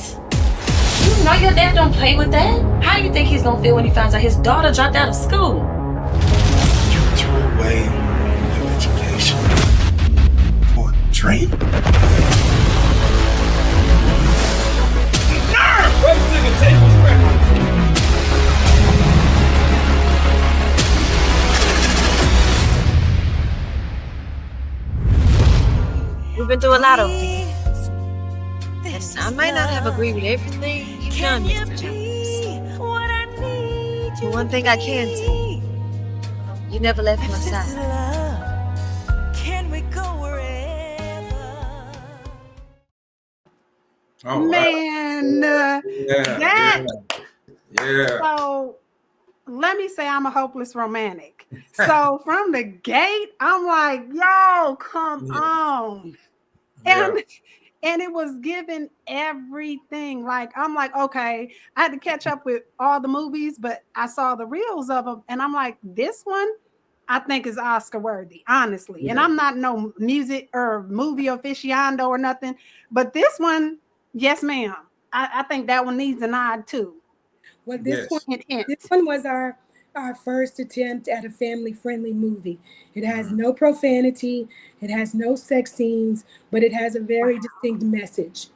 Speaker 8: You know your dad don't play with that. How do you think he's gonna feel when he finds out his daughter dropped out of school?
Speaker 9: You threw away your education for a dream?
Speaker 11: We've been through a lot over the years. And I might not have agreed with everything you've done, Mr. Jones. But one thing I can say, you never left my side.
Speaker 4: All right.
Speaker 3: Man,
Speaker 4: Yeah.
Speaker 3: that
Speaker 4: Yeah. Yeah.
Speaker 3: so let me say I'm a hopeless romantic. So from the gate, I'm like, yo, come
Speaker 4: Yeah.
Speaker 3: on.
Speaker 4: Yeah.
Speaker 3: And it was given everything. Like, I'm like, okay, I had to catch up with all the movies, but I saw the reels of them, and I'm like, this one I think is Oscar worthy, honestly. And
Speaker 4: Yeah.
Speaker 3: I'm not no music or movie aficionado or nothing, but this one, yes, ma'am. I think that one needs a nod too.
Speaker 6: Well,
Speaker 4: Yes.
Speaker 3: Hint, hint.
Speaker 6: this one was our our first attempt at a family friendly movie. It has no profanity, it has no sex scenes, but it has a very distinct message.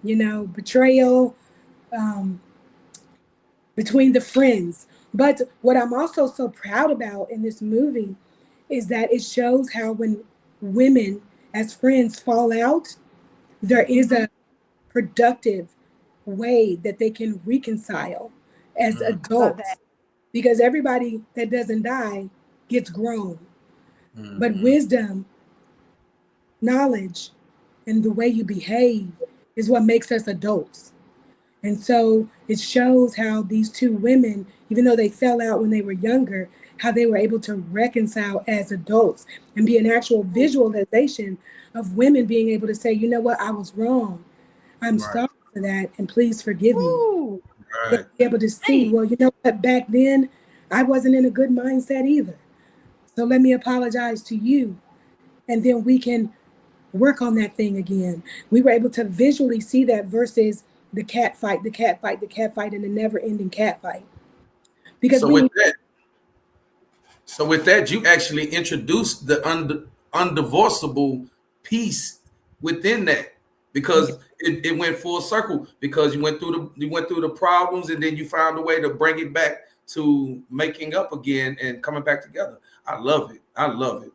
Speaker 6: You know, betrayal, um, between the friends. But what I'm also so proud about in this movie is that it shows how when women as friends fall out, there is a productive way that they can reconcile as
Speaker 3: Love that.
Speaker 6: adults, because everybody that doesn't die gets grown. But wisdom, knowledge, and the way you behave is what makes us adults. And so it shows how these two women, even though they fell out when they were younger, how they were able to reconcile as adults and be an actual visualization of women being able to say, you know what, I was wrong. I'm
Speaker 4: Right.
Speaker 6: sorry for that, and please forgive me.
Speaker 3: Ooh,
Speaker 6: Be
Speaker 4: Right.
Speaker 6: able to see,
Speaker 3: hey.
Speaker 6: well, you know what, back then I wasn't in a good mindset either. So let me apologize to you. And then we can work on that thing again. We were able to visually see that versus the cat fight, the cat fight, the cat fight, and the never ending cat fight. Because
Speaker 4: So with
Speaker 6: we,
Speaker 4: that, so with that, you actually introduced the undivorceable piece within that because it went full circle because you went through the problems and then you found a way to bring it back to making up again and coming back together. I love it. I love it.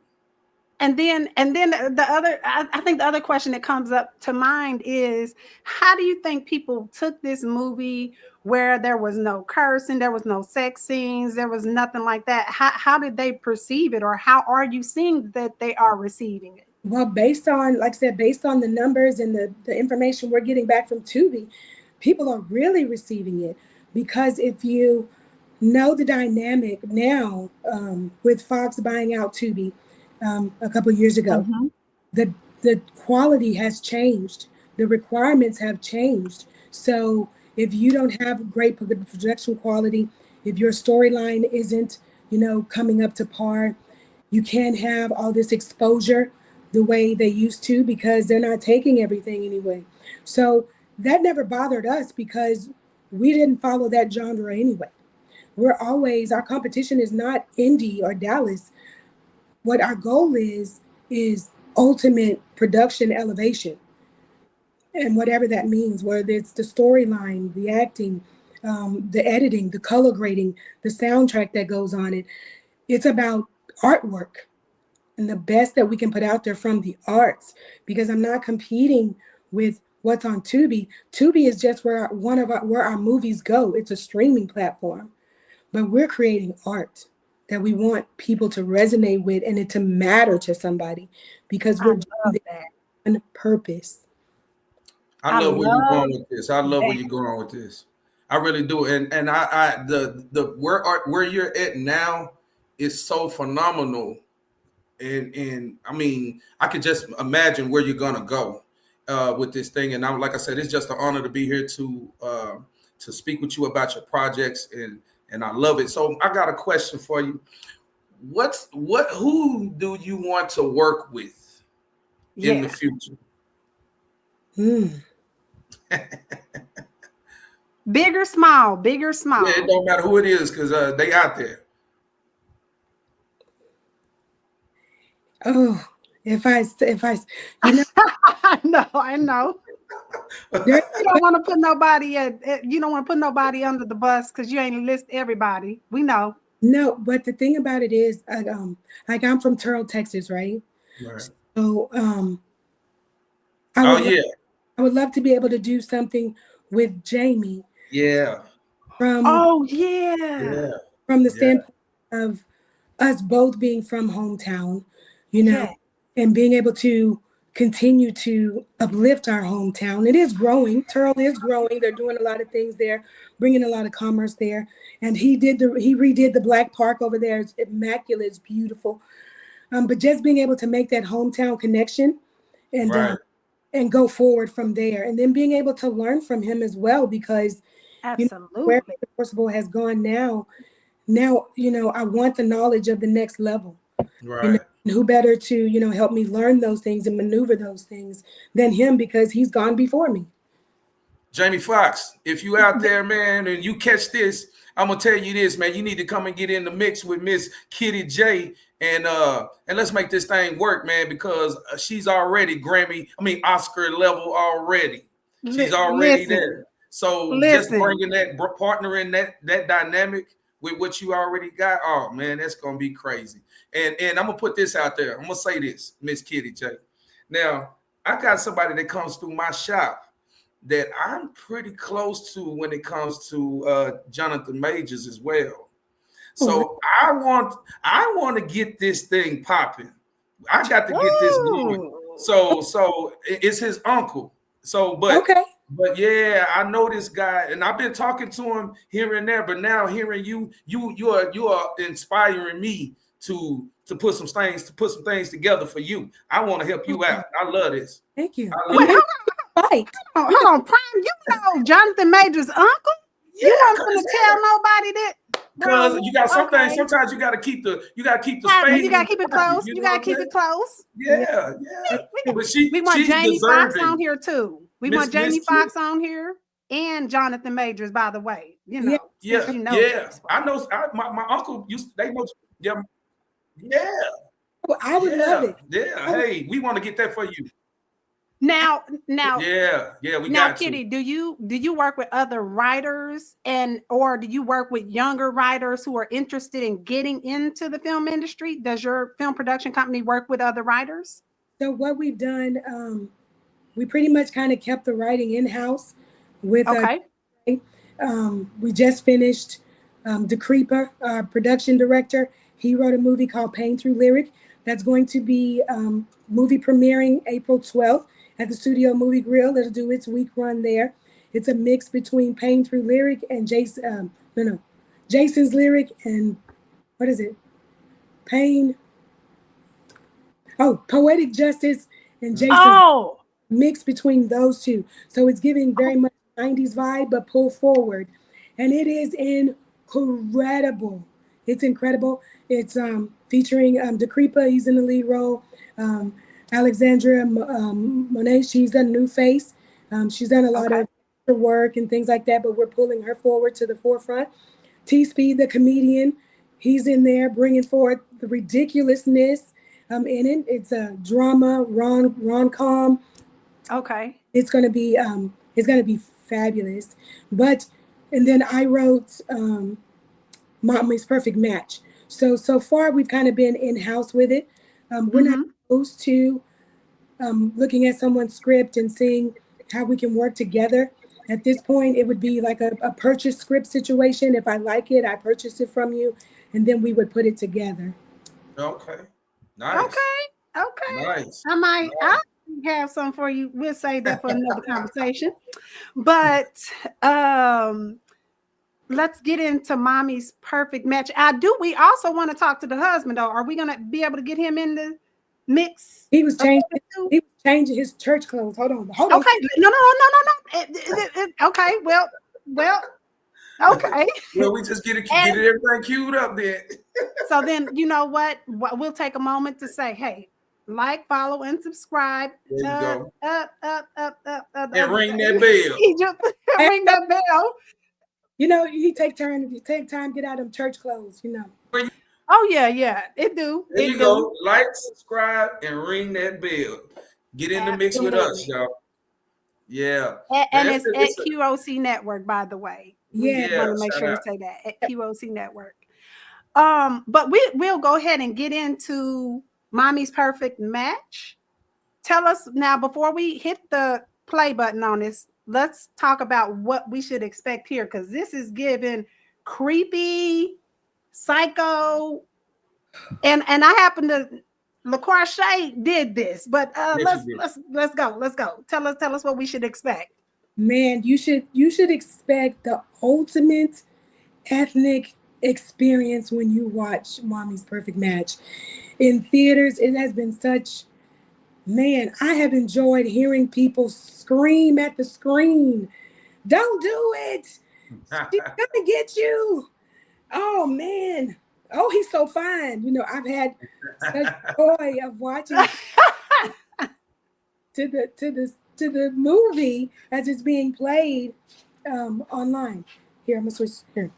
Speaker 3: And then the other, I think the other question that comes up to mind is, how do you think people took this movie where there was no cursing, there was no sex scenes, there was nothing like that? How did they perceive it, or how are you seeing that they are receiving it?
Speaker 6: well, based on, like I said, based on the numbers and the information we're getting back from Tubi, people are really receiving it. Because if you know the dynamic now, with Fox buying out Tubi a couple years ago,
Speaker 3: Mm-hmm.
Speaker 6: the quality has changed, the requirements have changed. So if you don't have great production quality, if your storyline isn't, coming up to par, you can't have all this exposure the way they used to, because they're not taking everything anyway. So that never bothered us because we didn't follow that genre anyway. We're always, our competition is not indie or Dallas. What our goal is ultimate production elevation, and whatever that means, whether it's the storyline, the acting, the editing, the color grading, the soundtrack that goes on it. It's about artwork and the best that we can put out there from the arts, because I'm not competing with what's on Tubi. Tubi is just where our movies go. It's a streaming platform, but we're creating art that we want people to resonate with and it to matter to somebody, because
Speaker 3: I
Speaker 6: we're doing
Speaker 3: love
Speaker 6: this
Speaker 3: that.
Speaker 6: on purpose.
Speaker 4: I
Speaker 3: I
Speaker 4: love where you're
Speaker 3: love
Speaker 4: going with this. I love where
Speaker 3: that.
Speaker 4: you're going with this. I really do. And I the where you're at now is so phenomenal. And I mean, I could just imagine where you're gonna go with this thing. And I'm like I said, it's just an honor to be here to speak with you about your projects, and I love it. So I got a question for you. Who do you want to work with in the
Speaker 3: Yeah.
Speaker 4: future?
Speaker 6: Mm.
Speaker 3: Big or small, big or
Speaker 4: Yeah, it
Speaker 3: small.
Speaker 4: don't matter who it is because they out there.
Speaker 6: Oh, if I, you know,
Speaker 3: I know, I know.
Speaker 6: there.
Speaker 3: You don't want to put nobody you don't want to put nobody under the bus because you ain't list everybody. We know.
Speaker 6: No, but the thing about it is, like I'm from Turl, Texas, right?
Speaker 4: Right.
Speaker 6: So, I
Speaker 4: Oh
Speaker 6: would lo-
Speaker 4: yeah,
Speaker 6: I would love to be able to do something with Jamie
Speaker 4: yeah,
Speaker 6: from
Speaker 3: Oh yeah.
Speaker 4: yeah,
Speaker 6: from the
Speaker 4: yeah.
Speaker 6: standpoint of us both being from hometown, you know,
Speaker 3: Yeah.
Speaker 6: and being able to continue to uplift our hometown. It is growing. Turl is growing. They're doing a lot of things there, bringing a lot of commerce there. And he redid the Black Park over there. It's immaculate. It's beautiful. But just being able to make that hometown connection and
Speaker 4: Right,
Speaker 6: go forward from there, and then being able to learn from him as well, because where
Speaker 3: Absolutely.
Speaker 6: Undivorceable has gone now, I want the knowledge of the next level.
Speaker 4: right.
Speaker 6: And who better to help me learn those things and maneuver those things than him, because he's gone before me.
Speaker 4: Jamie Foxx, if you out there, man, and you catch this, I'm gonna tell you this, man. You need to come and get in the mix with Miss Kitty J, and let's make this thing work, man, because she's already Oscar level already. She's already there. So just bringing that partner in that dynamic with what you already got, oh man, that's gonna be crazy. And I'm gonna put this out there. I'm gonna say this, Miss Kitty J. Now, I got somebody that comes through my shop that I'm pretty close to when it comes to Jonathan Majors as well. So I want to get this thing popping. I got to get this going. So it's his uncle. So but yeah, I know this guy, and I've been talking to him here and there. But now hearing you are inspiring me to put some things together for you. I want to help you out. I love this.
Speaker 6: Thank you.
Speaker 3: Hold on, Prime. You know Jonathan Major's uncle?
Speaker 4: Yeah,
Speaker 3: you weren't gonna tell nobody that.
Speaker 4: Because you got sometimes you gotta keep the space.
Speaker 3: You gotta keep it close. You gotta keep it close.
Speaker 4: Yeah. But
Speaker 3: we want
Speaker 4: she's
Speaker 3: Jamie Foxx
Speaker 4: deserving.
Speaker 3: on here too. We want Jamie Foxx on here and Jonathan Majors, by the way. You know.
Speaker 4: Yeah. I know. My uncle they know. Yeah.
Speaker 6: Well, I would love it.
Speaker 4: Yeah. Hey, we want to get that for you.
Speaker 3: Now,
Speaker 4: we
Speaker 3: now,
Speaker 4: got
Speaker 3: Kitty, do you work with other writers or do you work with younger writers who are interested in getting into the film industry? Does your film production company work with other writers?
Speaker 6: So what we've done, we pretty much kind of kept the writing in-house with we just finished the Creeper, our production director. He wrote a movie called Pain Through Lyric that's going to be movie premiering April 12th at the Studio Movie Grill. It'll do its week run there. It's a mix between Pain Through Lyric and Jason's Lyric and what is it? Poetic Justice and Jason's mix between those two. So it's giving very much 90s vibe, but pull forward. And it is incredible. It's incredible. It's featuring Decrepa. He's in the lead role. Alexandra Monet, she's a new face. She's done a lot of work and things like that, but we're pulling her forward to the forefront. T-Speed, the comedian, he's in there bringing forth the ridiculousness in it. It's a drama, rom-com.
Speaker 3: Okay.
Speaker 6: It's gonna be fabulous. And then I wrote Mommy's Perfect Match. So far we've kind of been in-house with it. We're not opposed to looking at someone's script and seeing how we can work together. At this point, it would be like a purchase script situation. If I like it, I purchase it from you, and then we would put it together.
Speaker 4: Okay. Nice.
Speaker 3: Okay.
Speaker 4: Nice.
Speaker 3: I have some for you. We'll save that for another conversation. But let's get into Mommy's Perfect Match. We also want to talk to the husband, though. Are we going to be able to get him in the mix?
Speaker 6: He was changing his church clothes. Hold on.
Speaker 3: Okay. No. Okay. Well. Okay.
Speaker 4: Well, we just get everything queued up then.
Speaker 3: So then, you know what? We'll take a moment to say, hey, like, follow, and subscribe.
Speaker 4: There you go.
Speaker 3: Up.
Speaker 4: And ring that bell.
Speaker 3: Ring that bell.
Speaker 6: You know, you take time, get out of them church clothes, you know.
Speaker 3: Oh, yeah. It do.
Speaker 4: There you go. Like, subscribe, and ring that bell. Get in the mix with us, y'all. Yeah.
Speaker 3: And it's at QOC Network, by the way.
Speaker 6: Yeah.
Speaker 3: I want to make sure to say that at QOC Network. But we'll go ahead and get into Mommy's Perfect Match. Tell us now, before we hit the play button on this, let's talk about what we should expect here, because this is giving creepy, psycho, and I happen to LaCroix did this, but let's go. Tell us what we should expect.
Speaker 6: Man, you should expect the ultimate ethnic experience when you watch Mommy's Perfect Match. In theaters, it has been I have enjoyed hearing people scream at the screen. Don't do it. She's gonna get you. Oh man. Oh, he's so fine. You know, I've had such joy of watching to to the movie as it's being played online. Here, I'm gonna switch here.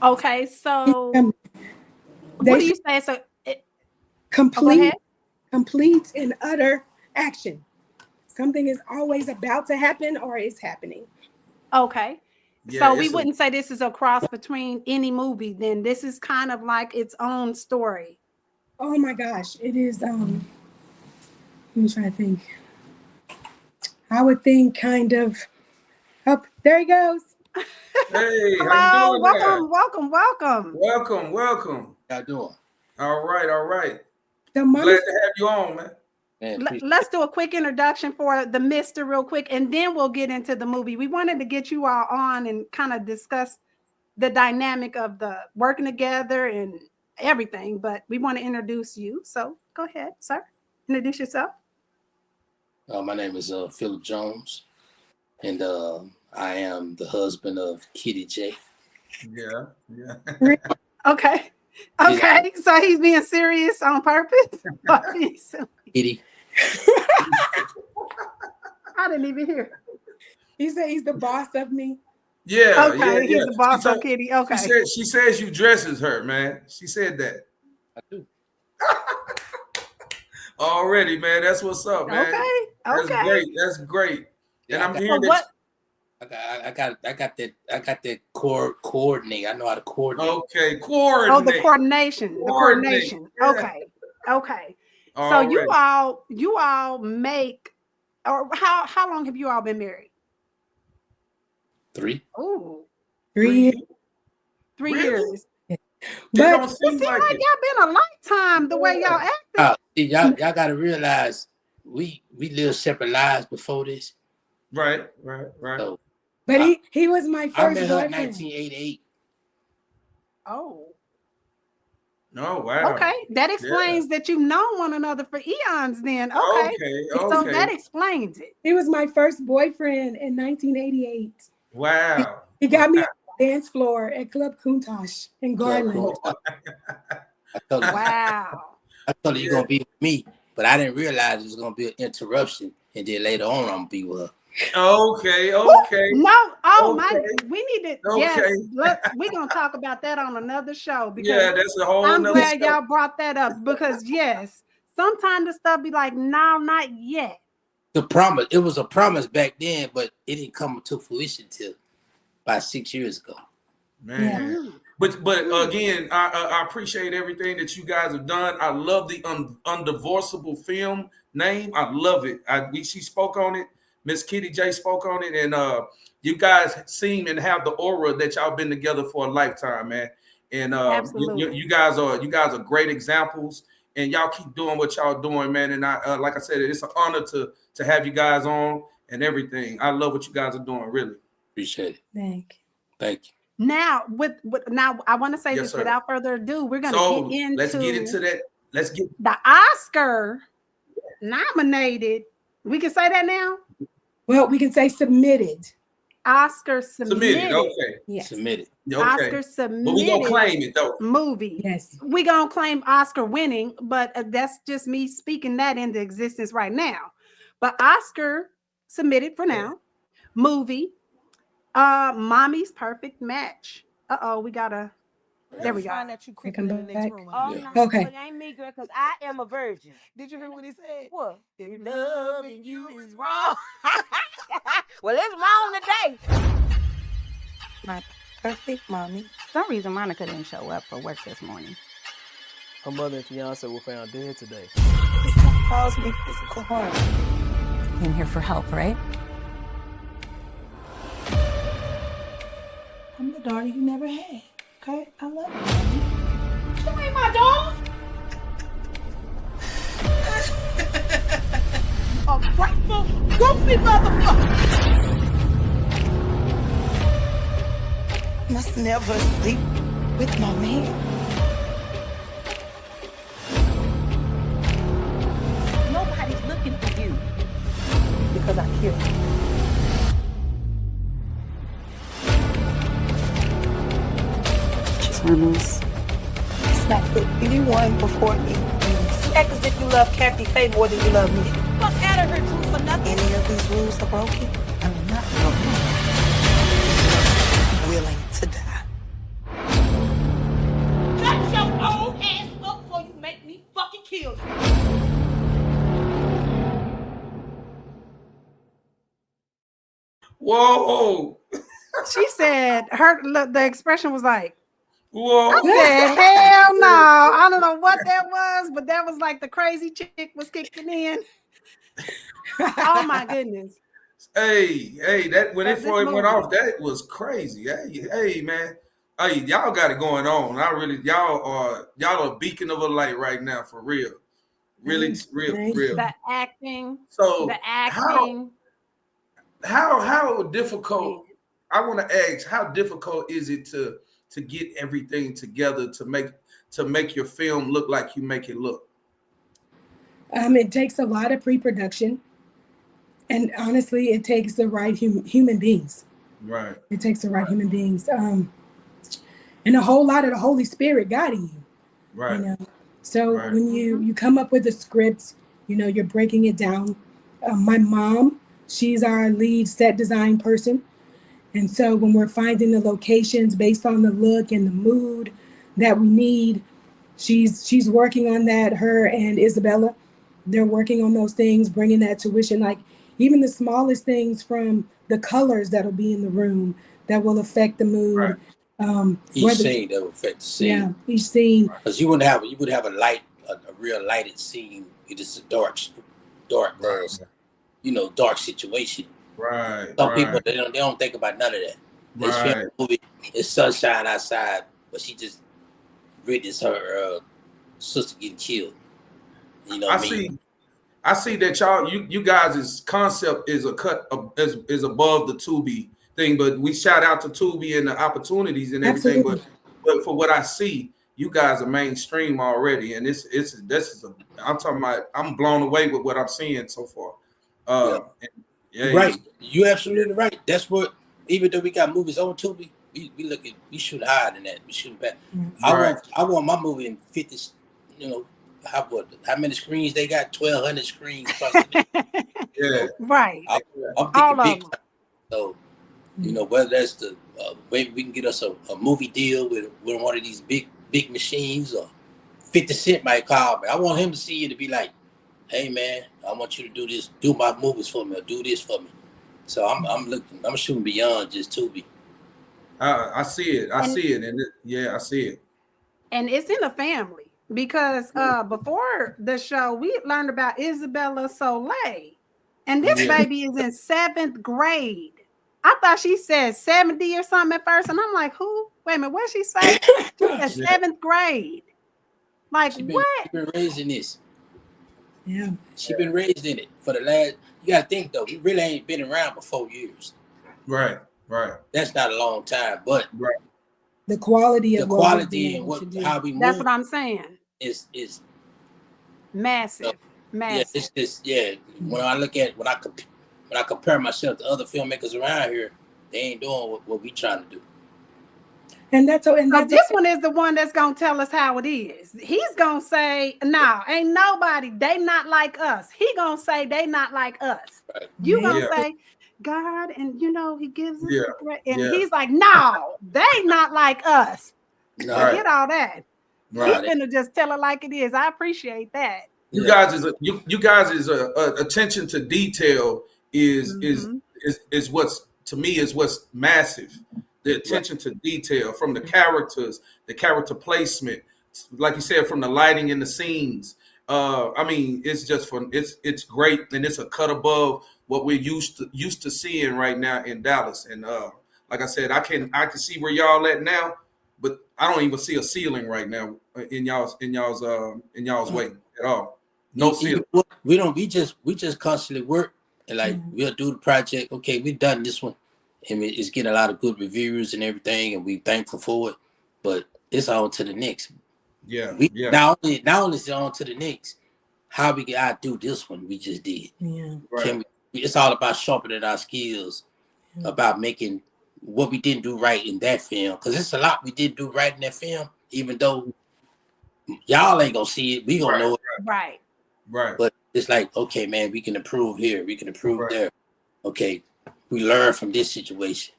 Speaker 3: Okay, so
Speaker 6: They
Speaker 3: what do you say? So
Speaker 6: complete and utter action. Something is always about to happen or is happening.
Speaker 3: Okay.
Speaker 4: Yeah,
Speaker 3: so we wouldn't say this is a cross between any movie, then this is kind of like its own story.
Speaker 6: Oh my gosh, it is let me try to think. I would think kind of there he goes.
Speaker 4: Hey,
Speaker 3: Hello,
Speaker 4: how you doing?
Speaker 3: Welcome.
Speaker 12: How you doing?
Speaker 4: All right.
Speaker 6: The
Speaker 4: Glad to have you on, man.
Speaker 3: Let's do a quick introduction for the Mister real quick, and then we'll get into the movie. We wanted to get you all on and kind of discuss the dynamic of the working together and everything, but we want to introduce you. So go ahead, sir. Introduce yourself.
Speaker 12: My name is Philip Jones, and I am the husband of Kitty J.
Speaker 4: Yeah.
Speaker 3: Okay. So he's being serious on purpose.
Speaker 12: Kitty.
Speaker 3: I didn't even hear.
Speaker 6: He said he's the boss of me.
Speaker 4: Yeah.
Speaker 3: Okay, he's the boss of Kitty. Okay.
Speaker 4: She says you dress as her, man. She said that.
Speaker 12: I do.
Speaker 4: Already, man. That's what's up, man.
Speaker 3: Okay.
Speaker 4: That's great.
Speaker 12: Yeah,
Speaker 4: and I'm hearing that.
Speaker 12: I got that coordinate. I know how to coordinate.
Speaker 4: Okay, coordinate.
Speaker 3: Oh, the coordination.
Speaker 4: Yeah.
Speaker 3: Okay. So you all make, or how long have you all been married?
Speaker 12: 3.
Speaker 3: Oh,
Speaker 6: 3 years.
Speaker 3: 3 years.
Speaker 6: But
Speaker 3: it seems like y'all been a lifetime the way y'all act.
Speaker 12: Y'all got to realize we lived separate lives before this.
Speaker 4: Right.
Speaker 12: So,
Speaker 6: but he was my first
Speaker 12: I met her
Speaker 6: boyfriend.
Speaker 12: in 1988.
Speaker 3: Oh,
Speaker 4: wow.
Speaker 3: Okay, that explains that you've known one another for eons. Then okay. So that explains it.
Speaker 6: He was my first boyfriend in 1988.
Speaker 4: Wow.
Speaker 6: He got me on the dance floor at Club Countach in Garland.
Speaker 12: I told her,
Speaker 3: Wow.
Speaker 12: I told her you're gonna be with me, but I didn't realize it was gonna be an interruption, and then later on I'm gonna be with her.
Speaker 4: Okay.
Speaker 3: No,
Speaker 4: okay.
Speaker 3: We need to.
Speaker 4: Okay.
Speaker 3: Yes, we're gonna talk about that on another show. Because
Speaker 4: that's a whole.
Speaker 3: I'm glad y'all brought that up because yes, sometimes the stuff be like, no, not yet.
Speaker 12: It was a promise back then, but it didn't come to fruition till about 6 years ago.
Speaker 4: Man.
Speaker 6: Yeah.
Speaker 4: But again, I appreciate everything that you guys have done. I love the Undivorceable film name. I love it. She spoke on it. Miss Kitty J spoke on it, and you guys seem and have the aura that y'all been together for a lifetime, man. And you guys are great examples, and y'all keep doing what y'all doing, man. And I like I said, it's an honor to have you guys on and everything. I love what you guys are doing, really.
Speaker 12: Appreciate it.
Speaker 6: Thank you.
Speaker 3: Now, now I want to say this without further ado. We're going to get into.
Speaker 4: Let's get into that. Let's get
Speaker 3: the Oscar nominated. We can say that now.
Speaker 6: Well, we can say submitted.
Speaker 3: Oscar submitted.
Speaker 4: Okay.
Speaker 6: Yes.
Speaker 12: Submitted.
Speaker 4: Okay.
Speaker 3: Oscar submitted.
Speaker 4: But we gonna claim it though.
Speaker 3: Movie.
Speaker 6: Yes.
Speaker 3: We gonna claim Oscar winning, but that's just me speaking that into existence right now. But Oscar submitted for now. Movie. Mommy's Perfect Match. We gotta. There we go.
Speaker 11: That you creeping in the next room.
Speaker 6: Okay.
Speaker 11: It ain't me, girl, because I am a virgin. Did you hear what he said? What? If loving you is wrong. Well, it's wrong today.
Speaker 13: My perfect mommy. For some reason, Monica didn't show up for work this morning.
Speaker 14: Her mother and fiance were found dead today.
Speaker 13: This stuff caused me physical harm. You came here for help, right? I'm the daughter you never had. Okay? I love you. You ain't my dog.
Speaker 11: A grateful, goofy motherfucker.
Speaker 13: Must never sleep with my man.
Speaker 11: Nobody's looking for you because I killed you.
Speaker 13: She's harmless. It's not put anyone before me.
Speaker 11: You act as if you love Kathy Faye more than you love me. Fuck out of her, truth for nothing. Any of these rules are broken?
Speaker 10: I'm not broken.
Speaker 11: Willing to die.
Speaker 5: Shut your old ass up before you make me fucking kill you.
Speaker 4: Whoa.
Speaker 3: She said the expression was like,
Speaker 4: whoa.
Speaker 3: I said, hell no. I don't know what that was, but that was like the crazy chick was kicking in. Oh my goodness.
Speaker 4: Hey, that when it
Speaker 3: This
Speaker 4: went
Speaker 3: movie.
Speaker 4: off, that was crazy. Hey, man. Hey, y'all got it going on. I really, y'all are a beacon of a light right now, for real. Really, real.
Speaker 3: The acting.
Speaker 4: So
Speaker 3: the acting.
Speaker 4: how difficult? I want to ask, how difficult is it to get everything together to make your film look like you make it look?
Speaker 6: It takes a lot of pre-production, and honestly, it takes the right human beings.
Speaker 4: Right.
Speaker 6: It takes the right human beings, and a whole lot of the Holy Spirit guiding you.
Speaker 4: Right.
Speaker 6: You know, so when you come up with a script, you're breaking it down. My mom, she's our lead set design person, and so when we're finding the locations based on the look and the mood that we need, she's working on that. Her and Isabella, they're working on those things, bringing that tuition, like even the smallest things from the colors that'll be in the room that will affect the mood.
Speaker 12: Each scene that will affect the scene.
Speaker 6: Yeah, each scene.
Speaker 12: Because you would have a light, a real lighted scene. It is a dark, dark situation.
Speaker 4: Right.
Speaker 12: Some people they don't think about none of that. They film a movie, it's sunshine outside, but she just witnessed her sister getting killed. You know what I mean?
Speaker 4: I see that you guys' concept is is above the Tubi thing, but we shout out to Tubi and the opportunities and everything. But for what I see, you guys are mainstream already, and I'm blown away with what I'm seeing so far.
Speaker 12: Right, you absolutely right. That's what, even though we got movies on Tubi, we shoot higher than that. We shoot back. I want my movie in 50. How many screens they got? 1,200 screens.
Speaker 3: Right.
Speaker 12: I'm thinking big time. So, whether that's the maybe we can get us a movie deal with one of these big machines, or 50 Cent might call me. I want him to see it to be like, hey man, I want you to do this, do my movies for me, or do this for me. So I'm shooting beyond just Tubi.
Speaker 4: I see it, and I see it.
Speaker 3: And it's in the family. Because before the show, we learned about Isabella Soleil. And this baby is in 7th grade. I thought she said 70 or something at first. And I'm like, who? Wait a minute, what did she say? She said 7th grade. Like, what?
Speaker 12: She been raised in this.
Speaker 6: Yeah.
Speaker 12: She been raised in it for the last, you got to think though, we really ain't been around for 4 years.
Speaker 4: Right.
Speaker 12: That's not a long time, but
Speaker 6: the quality
Speaker 12: and how we move.
Speaker 3: That's what I'm saying.
Speaker 12: Is
Speaker 3: massive.
Speaker 12: Yeah, it's just when I compare myself to other filmmakers around here, they ain't doing what we trying to do.
Speaker 6: And this
Speaker 3: one is the one that's gonna tell us how it is. He's gonna say, "No, ain't nobody. They not like us." He gonna say they not like us. Right. You gonna say God, and He gives us the threat, and he's like, "No, they not like us." Forget all that. He's gonna just tell it like it is. I appreciate that.
Speaker 4: You guys is attention to detail is what's, to me, is what's massive. The attention to detail from the characters, the character placement, like you said, from the lighting in the scenes. I mean, it's just it's great, and it's a cut above what we're used to seeing right now in Dallas. And like I said, I can see where y'all at now, but I don't even see a ceiling right now in y'all's way at all. No ceiling.
Speaker 12: We just constantly work, and like we'll do the project. Okay, we've done this one, and it's getting a lot of good reviews and everything, and we thankful for it. But it's on to the next. Not only is it on to the next, how we can outdo this one we just did. It's all about sharpening our skills, about making what we didn't do right in that film, because it's a lot we didn't do right in that film, even though y'all ain't gonna see it, we gonna know it.
Speaker 3: Right.
Speaker 4: Right.
Speaker 12: But it's like, okay, man, we can improve here, we can improve there. Okay, we learn from this situation,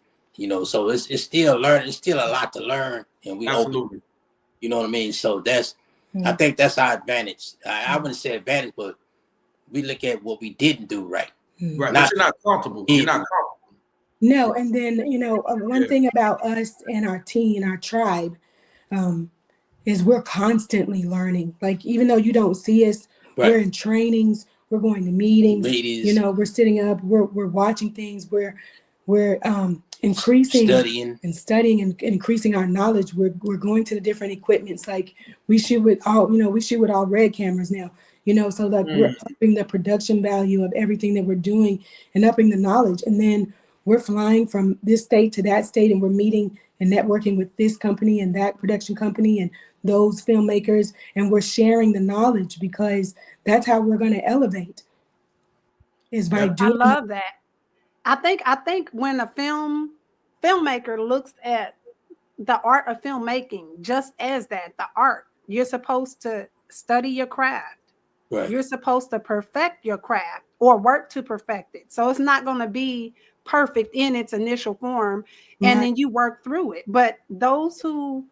Speaker 12: so it's still learning, it's still a lot to learn, and we open, you know what I mean? So I think that's our advantage. I wouldn't say advantage, but we look at what we didn't do right.
Speaker 4: Right, but you're not comfortable. You're not comfortable.
Speaker 6: No, and then one thing about us and our team, our tribe, is we're constantly learning. Like even though you don't see us, we're in trainings, we're going to meetings. We're sitting up, we're watching things, we're increasing studying and increasing our knowledge. We're going to the different equipments. Like we shoot with all red cameras now. So like we're upping the production value of everything that we're doing and upping the knowledge. And then we're flying from this state to that state, and we're meeting and networking with this company and that production company and those filmmakers, and we're sharing the knowledge, because that's how we're going to elevate. Is by doing.
Speaker 3: I love that. I think when a filmmaker looks at the art of filmmaking just as that, the art, you're supposed to study your craft. Right. You're supposed to perfect your craft or work to perfect it. So it's not going to be perfect in its initial form, and then you work through it. But those who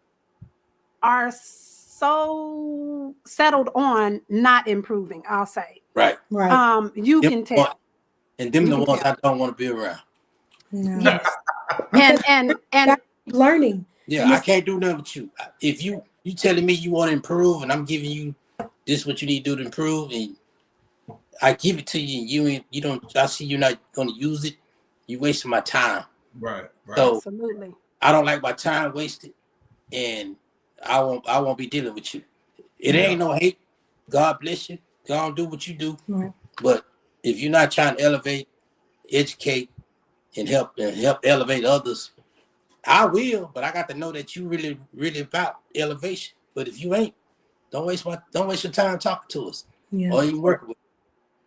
Speaker 3: are so settled on not improving, I'll say.
Speaker 12: Right.
Speaker 3: You can tell.
Speaker 12: And them the ones I don't want to be around.
Speaker 6: No.
Speaker 3: Yes. and
Speaker 6: learning.
Speaker 12: Yeah, I can't do nothing with you. If you telling me you want to improve, and I'm giving you this what you need to do to improve, and I give it to you, and you don't. I see you're not going to use it. You wasting my time.
Speaker 4: Right.
Speaker 12: So
Speaker 3: absolutely.
Speaker 12: I don't like my time wasted, and I won't be dealing with you. It ain't no hate. God bless you. Go on, do what you do.
Speaker 6: Right.
Speaker 12: But if you're not trying to elevate, educate, and help elevate others, I will. But I got to know that you really, really about elevation. But if you ain't, don't waste your time talking to us or even working with.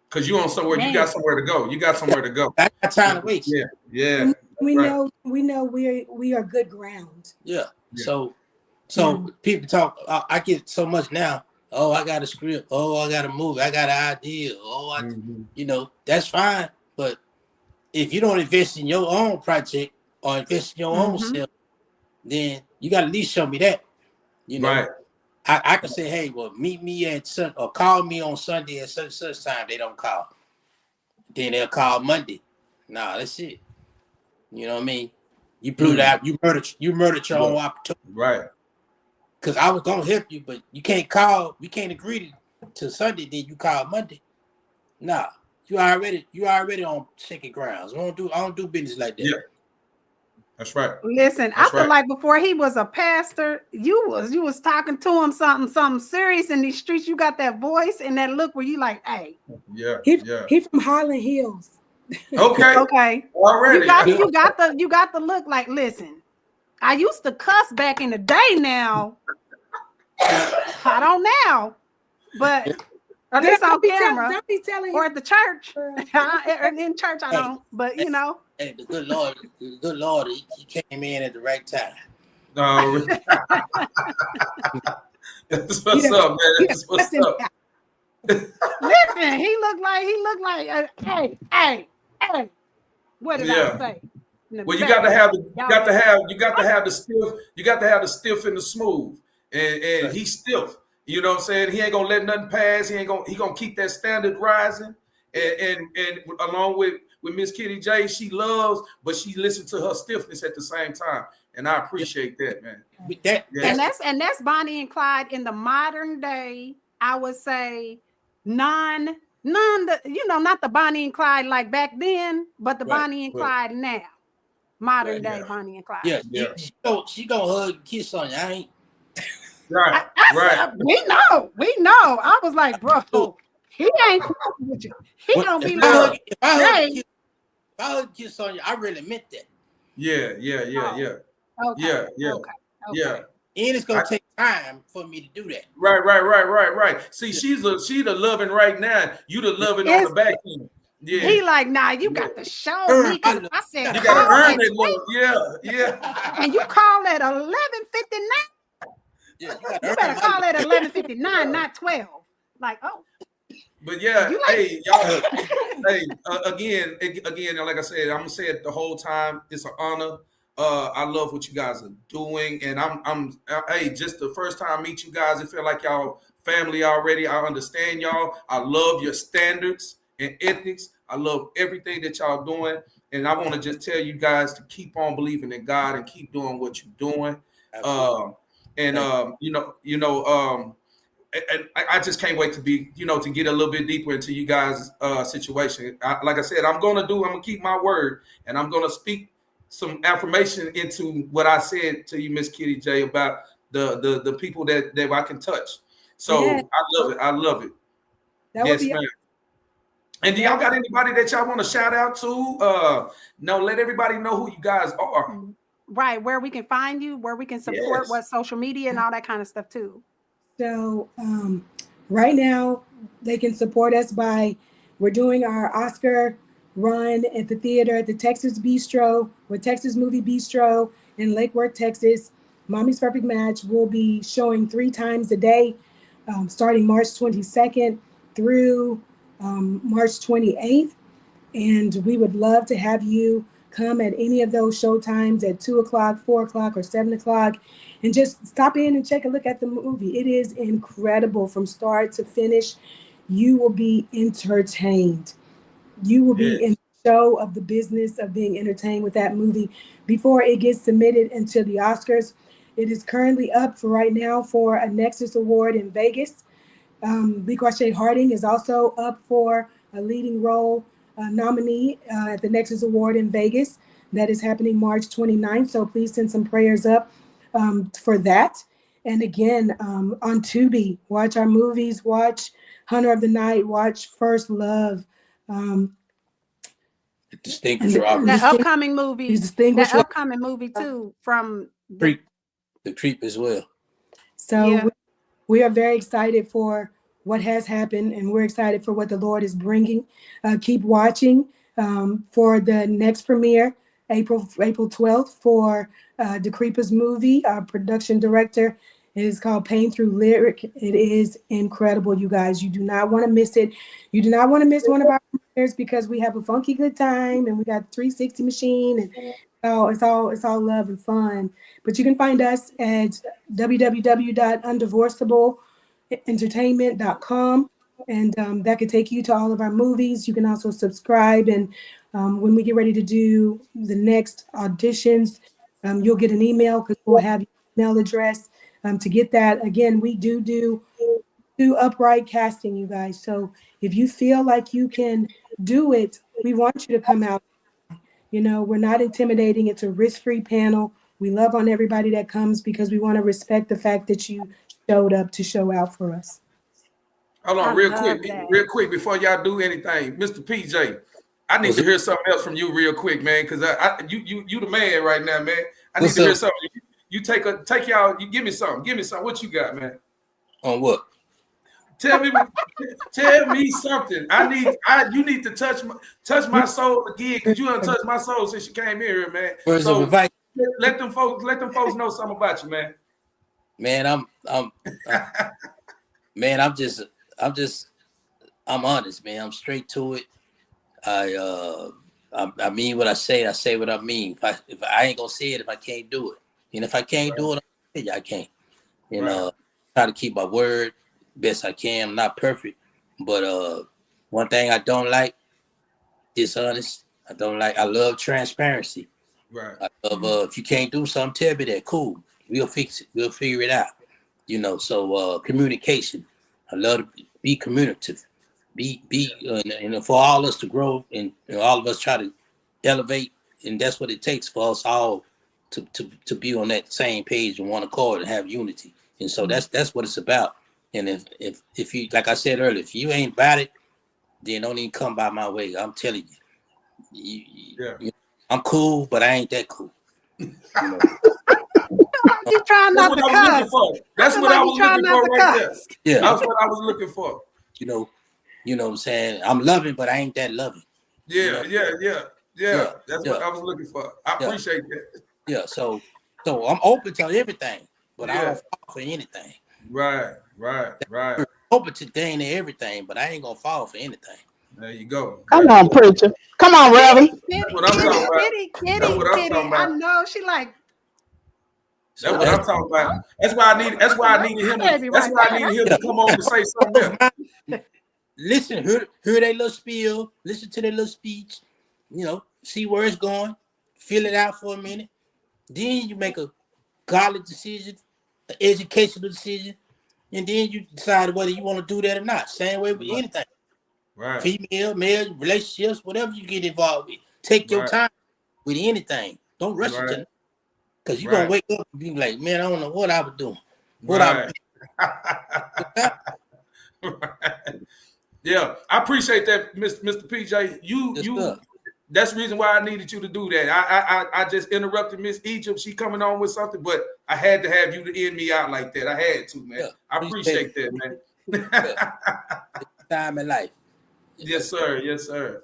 Speaker 4: Because you on somewhere, you got somewhere to go. You got somewhere to go.
Speaker 12: I got time to waste.
Speaker 4: Yeah.
Speaker 6: We know we are good ground.
Speaker 12: Yeah. So people talk. I get so much now. Oh, I got a script. Oh, I got a movie. I got an idea. Oh, that's fine. But if you don't invest in your own project or invest in your own self, then you got to at least show me that.
Speaker 4: Right.
Speaker 12: I can say, hey, well, meet me at or call me on Sunday at such time. They don't call. Then they'll call Monday. Nah, that's it. You know what I mean? You blew that. You murdered your own opportunity.
Speaker 4: Right.
Speaker 12: Because I was gonna help you, but you can't call. We can't agree to Sunday. Then you call Monday. Nah, you already on second grounds. I don't do business like that.
Speaker 4: Yeah, that's right.
Speaker 3: Listen, I feel like before he was a pastor, you was talking to him something serious in these streets. You got that voice and that look where you like, hey,
Speaker 6: he from Highland Hills.
Speaker 4: Okay. Already,
Speaker 3: you got the look like. Listen, I used to cuss back in the day. Now I don't now, but at least on camera
Speaker 6: don't be telling
Speaker 3: or at the church. In church, I don't. But
Speaker 12: Hey, the good Lord, he came in at the right time.
Speaker 4: No, that's what's up, man. That's what's up.
Speaker 3: Listen, he looked like. Hey. What did I say?
Speaker 4: Well, you got to have the stiff and the smooth, and he's stiff. You know what I'm saying? He ain't gonna let nothing pass. He gonna keep that standard rising, and along with Miss Kitty J, she loves, but she listens to her stiffness at the same time, and I appreciate that, man.
Speaker 3: And that's Bonnie and Clyde in the modern day. I would say not the Bonnie and Clyde like back then, but the Bonnie and Clyde now. Modern day Bonnie and Clyde.
Speaker 12: Yeah. She gonna hug and kiss on you. I ain't.
Speaker 4: Right.
Speaker 3: We know. I was like, bro, he ain't with you. He gonna be like,
Speaker 12: if I hug and kiss on you, I really meant that.
Speaker 4: Yeah.
Speaker 3: Okay.
Speaker 12: And it's gonna take time for me to do that.
Speaker 4: Right. See, she's the loving right now. You the loving on the back end. Yeah.
Speaker 3: He like, nah, you got to show me, because I said
Speaker 4: you gotta earn it, love. Yeah.
Speaker 3: And you call at 11:59.
Speaker 12: Yeah,
Speaker 3: you better call at 11:59, not 12. Like, oh.
Speaker 4: But yeah,
Speaker 3: You
Speaker 4: hey, y'all. Hey, again, like I said, I'm gonna say it the whole time. It's an honor. I love what you guys are doing, and hey, just the first time I meet you guys, it feel like y'all family already. I understand y'all. I love your standards and ethics. I love everything that y'all doing, and I want to just tell you guys to keep on believing in God and keep doing what you're doing. And and I just can't wait to be, to get a little bit deeper into you guys' situation. Like I said, I'm gonna keep my word, and I'm gonna speak some affirmation into what I said to you, Miss Kitty J, about the people that I can touch. So
Speaker 6: Yeah,
Speaker 4: I love it. I love it.
Speaker 6: that would
Speaker 4: Yes,
Speaker 6: be
Speaker 4: ma'am. And do y'all got anybody that y'all want to shout out to? No, let everybody know who you guys are.
Speaker 3: Right, where we can find you, where we can support,
Speaker 4: Yes.
Speaker 3: what social media and all that kind of stuff too.
Speaker 6: So right now they can support us by we're doing our Oscar run at the theater at the Texas Bistro with Texas Movie Bistro in Lake Worth, Texas. Mommy's Perfect Match will be showing 3 times a day, starting March 22nd through March 28th. And we would love to have you come at any of those show times at 2 o'clock, 4 o'clock, or 7 o'clock and just stop in and take a look at the movie. It is incredible from start to finish. You will be entertained. You will be in the show of the business of being entertained with that movie before it gets submitted into the Oscars. It is currently up for right now for a Nexus Award in Vegas. Lee Crochet Harding is also up for a leading role nominee at the Nexus Award in Vegas. That is happening March 29th. So please send some prayers up for that. And again, on Tubi, watch our movies, watch Hunter of the Night, watch First Love.
Speaker 12: Distinguished Robert.
Speaker 3: That upcoming movie,
Speaker 6: Distinguished
Speaker 3: that upcoming movie too, from
Speaker 12: the Creep as well.
Speaker 6: So we are very excited for what has happened, and we're excited for what the Lord is bringing. Keep watching for the next premiere, April 12th, for the Creepers movie. Our production director is called Pain Through Lyric. It is incredible, you guys. You do not want to miss it. You do not want to miss one of our premieres because we have a funky good time, and we got 360 machine, and it's all love and fun. But you can find us at www.undivorceableentertainment.com, and that could take you to all of our movies. You can also subscribe, and when we get ready to do the next auditions, you'll get an email because we'll have your email address to get that. Again, we do upright casting, you guys. So if you feel like you can do it, we want you to come out. We're not intimidating. It's a risk-free panel. We love on everybody that comes because we want to respect the fact that you showed up to show out for us.
Speaker 4: Hold on, real quick before y'all do anything, Mr. PJ. I need to hear something else from you real quick, man, because you the man right now, man. I need to hear something. You take y'all. You give me something. Give me something. What you got, man?
Speaker 12: On what?
Speaker 4: Tell me something. You need to touch my soul again, because you done touched my soul since you came here, man. So let them folks know something about you, man.
Speaker 12: Man, I'm honest, man. I'm straight to it. I mean what I say. I say what I mean. If I ain't gonna say it, if I can't do it, and if I can't do it, I can't. Try to keep my word best I can. I'm not perfect, but one thing I don't like, dishonest. I love transparency.
Speaker 4: Right.
Speaker 12: I love if you can't do something, tell me that. Cool. We'll fix it. We'll figure it out. So communication. I love to be communicative. And for all us to grow and all of us try to elevate, and that's what it takes for us all to be on that same page and one accord and have unity. And so that's what it's about. And if you, like I said earlier, if you ain't about it, then don't even come by my way. I'm telling you. I'm cool, but I ain't that cool.
Speaker 3: He's trying not to cuss.
Speaker 4: That's what I was looking for right there.
Speaker 12: Yeah,
Speaker 4: that's what I was looking for.
Speaker 12: You know what I'm saying? I'm loving, but I ain't that loving.
Speaker 4: Yeah. That's what I was looking for. I appreciate that.
Speaker 12: Yeah, so I'm open to everything, but I don't fall for anything.
Speaker 4: Right.
Speaker 12: Open to dang everything, but I ain't gonna fall for anything.
Speaker 4: There you go.
Speaker 15: Come on, preacher. Come on, Reverend.
Speaker 4: That's what I'm talking about. That's what I'm talking
Speaker 3: I
Speaker 4: about.
Speaker 3: know she like.
Speaker 4: That's what I'm talking about. That's why I need. That's why I needed him. That's why I needed him to come on to say something else.
Speaker 12: Listen, hear their little spiel. Listen to their little speech. You know, see where it's going. Feel it out for a minute. Then you make a godly decision, an educational decision, and then you decide whether you want to do that or not. Same way with anything.
Speaker 4: Right.
Speaker 12: Female, male, relationships, whatever you get involved with. Take your time with anything. Don't rush it to, because you're gonna wake up and be like, man, I don't know what I was doing.
Speaker 4: Yeah, I appreciate that, Mr. PJ. You that's the reason why I needed you to do that. I just interrupted Miss Egypt. She coming on with something, but I had to have you to end me out like that. I had to, man. I appreciate that, man.
Speaker 12: Time in life.
Speaker 4: Yes, sir. Yes, sir.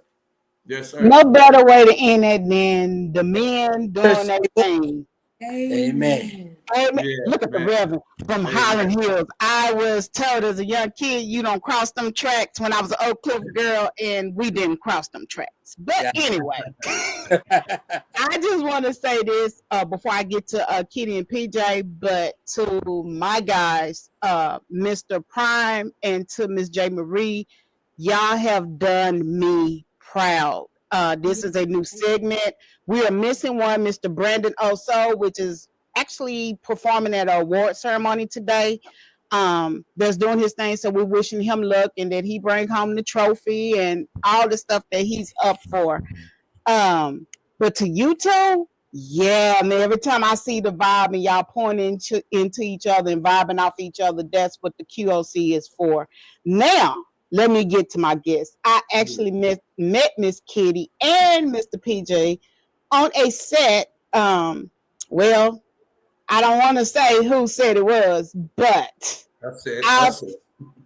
Speaker 4: Yes, sir.
Speaker 15: No better way to end it than the men doing their thing.
Speaker 12: Amen.
Speaker 15: Amen. Look at the Reverend from Highland Hills. I was told as a young kid, you don't cross them tracks when I was an Oak Cliff girl, and we didn't cross them tracks. But anyway, I just want to say this before I get to Kitty and PJ, but to my guys, Mr. Prime and to Miss J. Marie, y'all have done me proud. This is a new segment. We are missing one, Mr. Brandon Oso, which is actually performing at an award ceremony today. That's doing his thing. So we're wishing him luck and that he bring home the trophy and all the stuff that he's up for. But to you two, yeah, man, every time I see the vibe and y'all pointing into each other and vibing off each other, that's what the QOC is for. Now, let me get to my guest. I actually met Miss Kitty and Mr. PJ on a set. Well, I don't want to say who said it was, but
Speaker 4: that's it.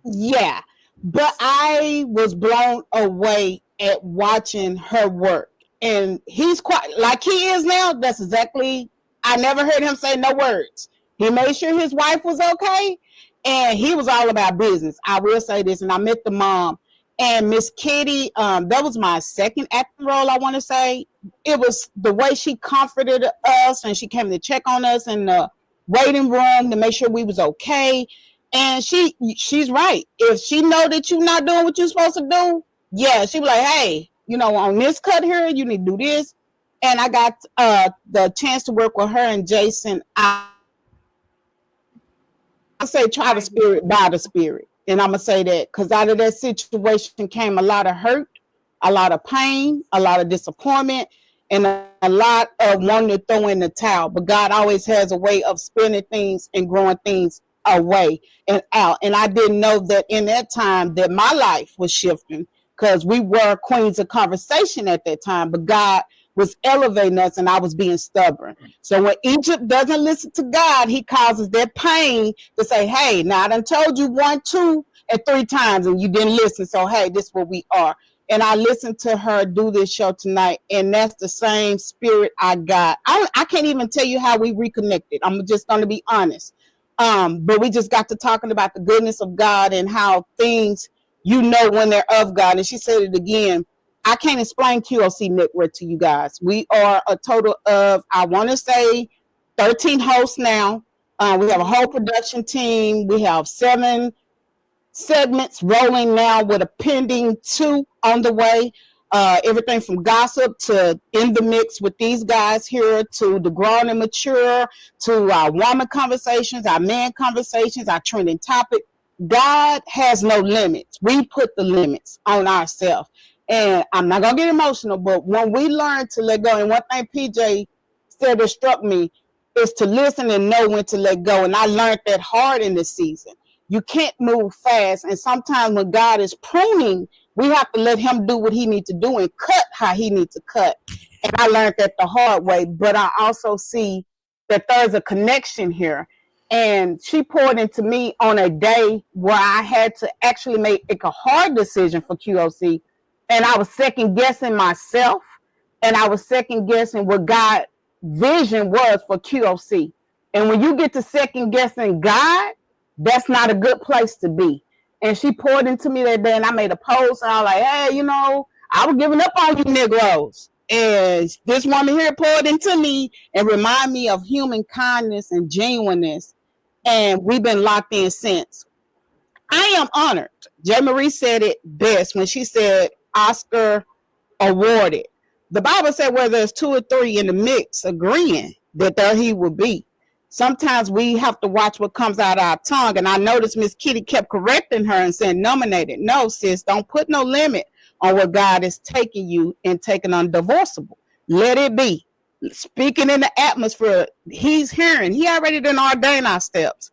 Speaker 15: Yeah, but I was blown away at watching her work. And he's quite like he is now. That's exactly, I never heard him say no words. He made sure his wife was okay. And he was all about business. I will say this, and I met the mom and Miss Kitty. That was my second acting role, I want to say. It was the way she comforted us, and she came to check on us in the waiting room to make sure we was okay. And she's right. If she know that you're not doing what you're supposed to do, yeah, she be like, hey, on this cut here, you need to do this. And I got the chance to work with her and Jason. I say try the spirit by the spirit. And I'm going to say that because out of that situation came a lot of hurt, a lot of pain, a lot of disappointment, and a lot of wanting to throw in the towel. But God always has a way of spinning things and growing things away and out. And I didn't know that in that time that my life was shifting because we were queens of conversation at that time. But God was elevating us and I was being stubborn. So when Egypt doesn't listen to God, he causes that pain to say, hey, now I done told you 1, 2, and 3 times and you didn't listen. So, hey, this is what we are. And I listened to her do this show tonight, and that's the same spirit I got. I can't even tell you how we reconnected. I'm just going to be honest. But we just got to talking about the goodness of God and how things, when they're of God. And she said it again. I can't explain QOC Network to you guys. We are a total of, I want to say, 13 hosts now. We have a whole production team. We have 7 segments rolling now with a pending 2 on the way. Everything from gossip to in the mix with these guys here to the grown and mature to our woman conversations, our man conversations, our trending topic. God has no limits. We put the limits on ourselves. And I'm not going to get emotional, but when we learn to let go, and one thing PJ said that struck me is to listen and know when to let go. And I learned that hard in this season. You can't move fast. And sometimes when God is pruning, we have to let him do what he needs to do and cut how he needs to cut. And I learned that the hard way. But I also see that there's a connection here. And she poured into me on a day where I had to actually make a hard decision for QOC. And I was second guessing myself. And I was second guessing what God's vision was for QOC. And when you get to second guessing God, that's not a good place to be. And she poured into me that day, and I made a post. And I was like, hey, you know, I was giving up on you Negroes. And this woman here poured into me and reminded me of human kindness and genuineness. And we've been locked in since. I am honored. J. Marie said it best when she said Oscar awarded. The Bible said where there's two or three in the mix agreeing that there he will be. Sometimes we have to watch what comes out of our tongue. And I noticed Miss Kitty kept correcting her and saying nominated. No, sis, don't put no limit on what God is taking you and taking undivorceable. Let it be. Speaking in the atmosphere, he's hearing. He already done ordained our steps.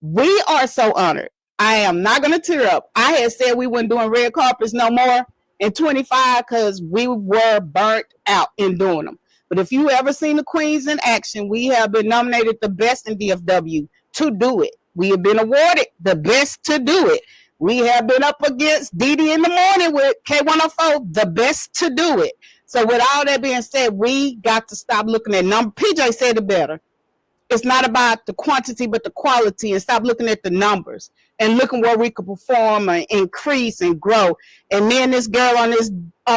Speaker 15: We are so honored. I am not going to tear up. I had said we weren't doing red carpets no more in 25 because we were burnt out in doing them. But if you ever seen the Queens in action, we have been nominated the best in DFW to do it. We have been awarded the best to do it. We have been up against Dee Dee in the morning with K104, the best to do it. So with all that being said, we got to stop looking at numbers. PJ said it better. It's not about the quantity, but the quality, and stop looking at the numbers and looking where we could perform and increase and grow. And me and this girl on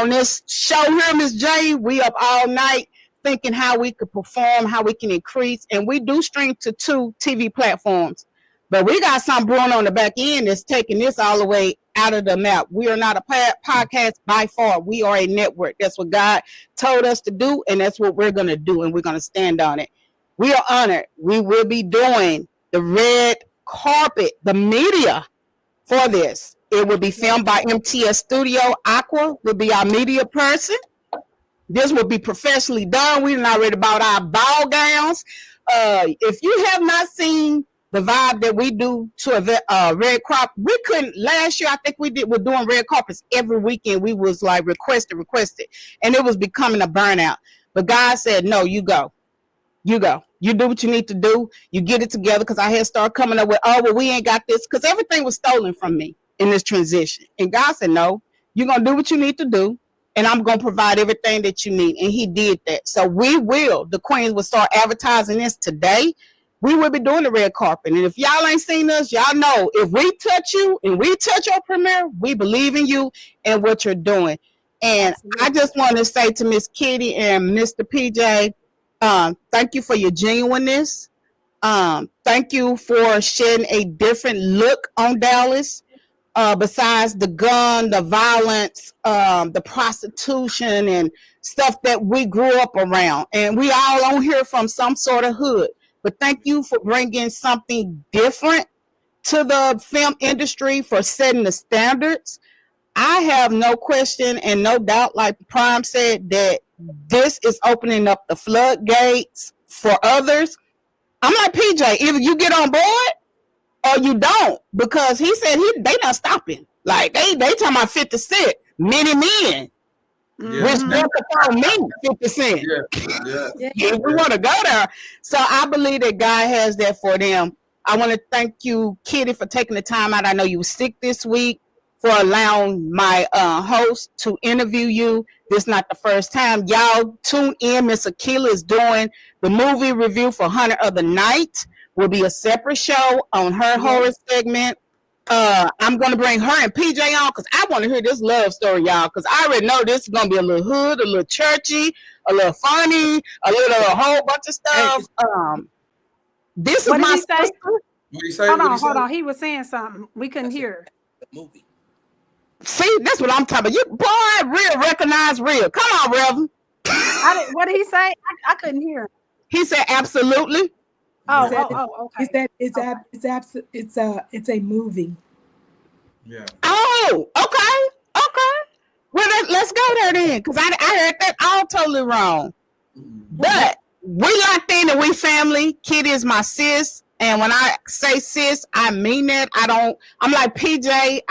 Speaker 15: this show here, Miss J, we up all night thinking how we could perform, how we can increase. And we do stream to 2 TV platforms, but we got something brewing on the back end that's taking this all the way out of the map. We are not a podcast by far. We are a network. That's what God told us to do, and that's what we're going to do, and we're going to stand on it. We are honored. We will be doing the red carpet, the media for this. It will be filmed by MTS Studio. Aqua will be our media person. This will be professionally done. We've already bought our ball gowns. If you have not seen the vibe that we do to a red carpet, we couldn't. Last year, I think we're doing red carpets every weekend. We was like requested, and it was becoming a burnout. But God said, no, you go. You go. You do what you need to do. You get it together, because I had started coming up with, oh, well, we ain't got this, because everything was stolen from me in this transition. And God said, no, you're going to do what you need to do, and I'm going to provide everything that you need. And he did that. So the Queens will start advertising this today. We will be doing the red carpet. And if y'all ain't seen us, y'all know if we touch you and we touch your premiere, we believe in you and what you're doing. And I just want to say to Miss Kitty and Mr. PJ, thank you for your genuineness. Thank you for shedding a different look on Dallas. Besides the gun, the violence, the prostitution, and stuff that we grew up around. And we all on here from some sort of hood. But thank you for bringing something different to the film industry, for setting the standards. I have no question and no doubt, like Prime said, that this is opening up the floodgates for others. I'm like, PJ, either you get on board or you don't, because he said they not stopping. Like they talking about 50 Cent, many men. Which told me 50 Cent. Yeah. We want to go there. So I believe that God has that for them. I want to thank you, Kitty, for taking the time out. I know you were sick this week, for allowing my host to interview you. This is not the first time. Y'all tune in. Miss Akila is doing the movie review for Hunter of the Night. Will be a separate show on her horror segment. I'm going to bring her and PJ on, because I want to hear this love story, y'all, because I already know this is going to be a little hood, a little churchy, a little funny, a whole bunch of stuff. This is my sister.
Speaker 4: What did he say?
Speaker 3: Hold on. He was saying something. We couldn't hear.
Speaker 12: Movie.
Speaker 15: See, that's what I'm talking about. You, boy, real, recognize real. Come on, Reverend.
Speaker 3: What did he say? I couldn't hear.
Speaker 15: He said absolutely.
Speaker 3: Okay.
Speaker 6: It's a movie.
Speaker 4: Yeah.
Speaker 15: Oh, okay. Well, let's go there then, because I heard that all totally wrong. But we locked in and we family. Kitty is my sis. And when I say sis, I mean that. I'm like PJ.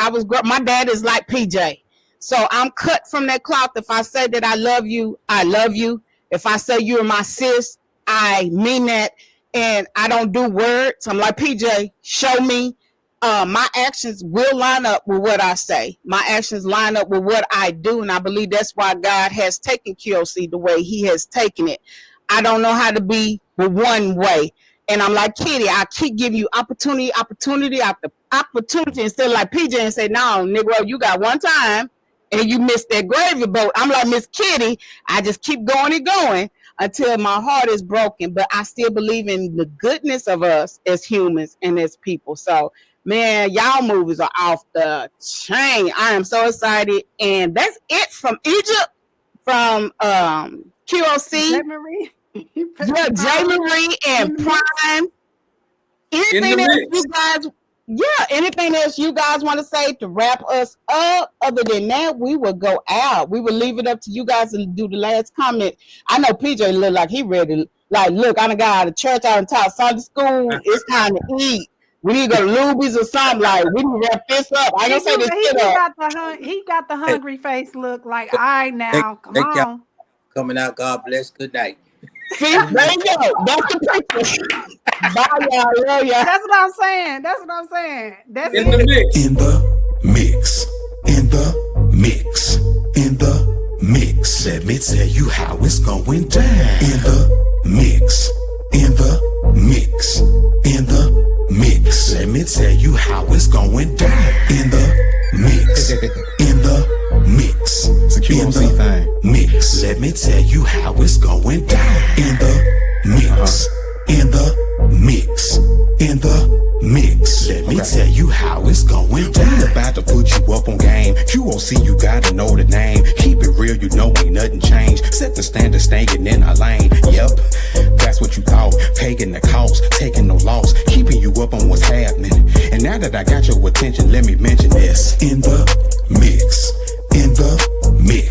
Speaker 15: My dad is like PJ. So I'm cut from that cloth. If I say that I love you, I love you. If I say you're my sis, I mean that. And I don't do words. I'm like, PJ, show me. My actions will line up with what I say. My actions line up with what I do. And I believe that's why God has taken QOC the way he has taken it. I don't know how to be the one way. And I'm like, Kitty, I keep giving you opportunity after opportunity, instead of like PJ and say, no, Negro, you got one time and you missed that gravy boat. I'm like, Miss Kitty, I just keep going and going until my heart is broken. But I still believe in the goodness of us as humans and as people. So, man, y'all movies are off the chain. I am so excited. And that's it from Egypt, from QOC.
Speaker 3: J. Marie.
Speaker 15: Yeah, J. Marie and Prime. Anything else you guys want to say to wrap us up? Other than that, we will go out. We will leave it up to you guys to do the last comment. I know PJ look like he ready. Like, look, I done got out of church, I done taught Sunday school. It's time to eat. We need to go to Luby's or something. Like, we need to wrap this up. I ain't gonna say this shit up.
Speaker 3: He got the hungry face look. Like, all right now, come on.
Speaker 12: Coming out. God bless. Good night.
Speaker 15: See, there you go. That's the picture. Bye, y'all. Love y'all.
Speaker 3: That's what I'm saying. That's
Speaker 1: in the mix. In the mix. In the mix. In the mix. Let me tell you how it's going down. In the mix. In the mix. In the mix. Let me tell you how it's going down. In the mix. In the mix.
Speaker 2: It's a QOC thing.
Speaker 1: Mix. Let me tell you how it's going down. In the mix. In the mix. In the mix. Let me tell you how it's going down.
Speaker 2: We about to put you up on game. QOC, you gotta know the name. Keep it real, you know ain't nothing changed. Set the standard, staying in our lane. Yep, that's what you thought. Paying the cost, taking no loss, keeping you up on what's happening. And now that I got your attention, let me mention this.
Speaker 1: In the mix. In the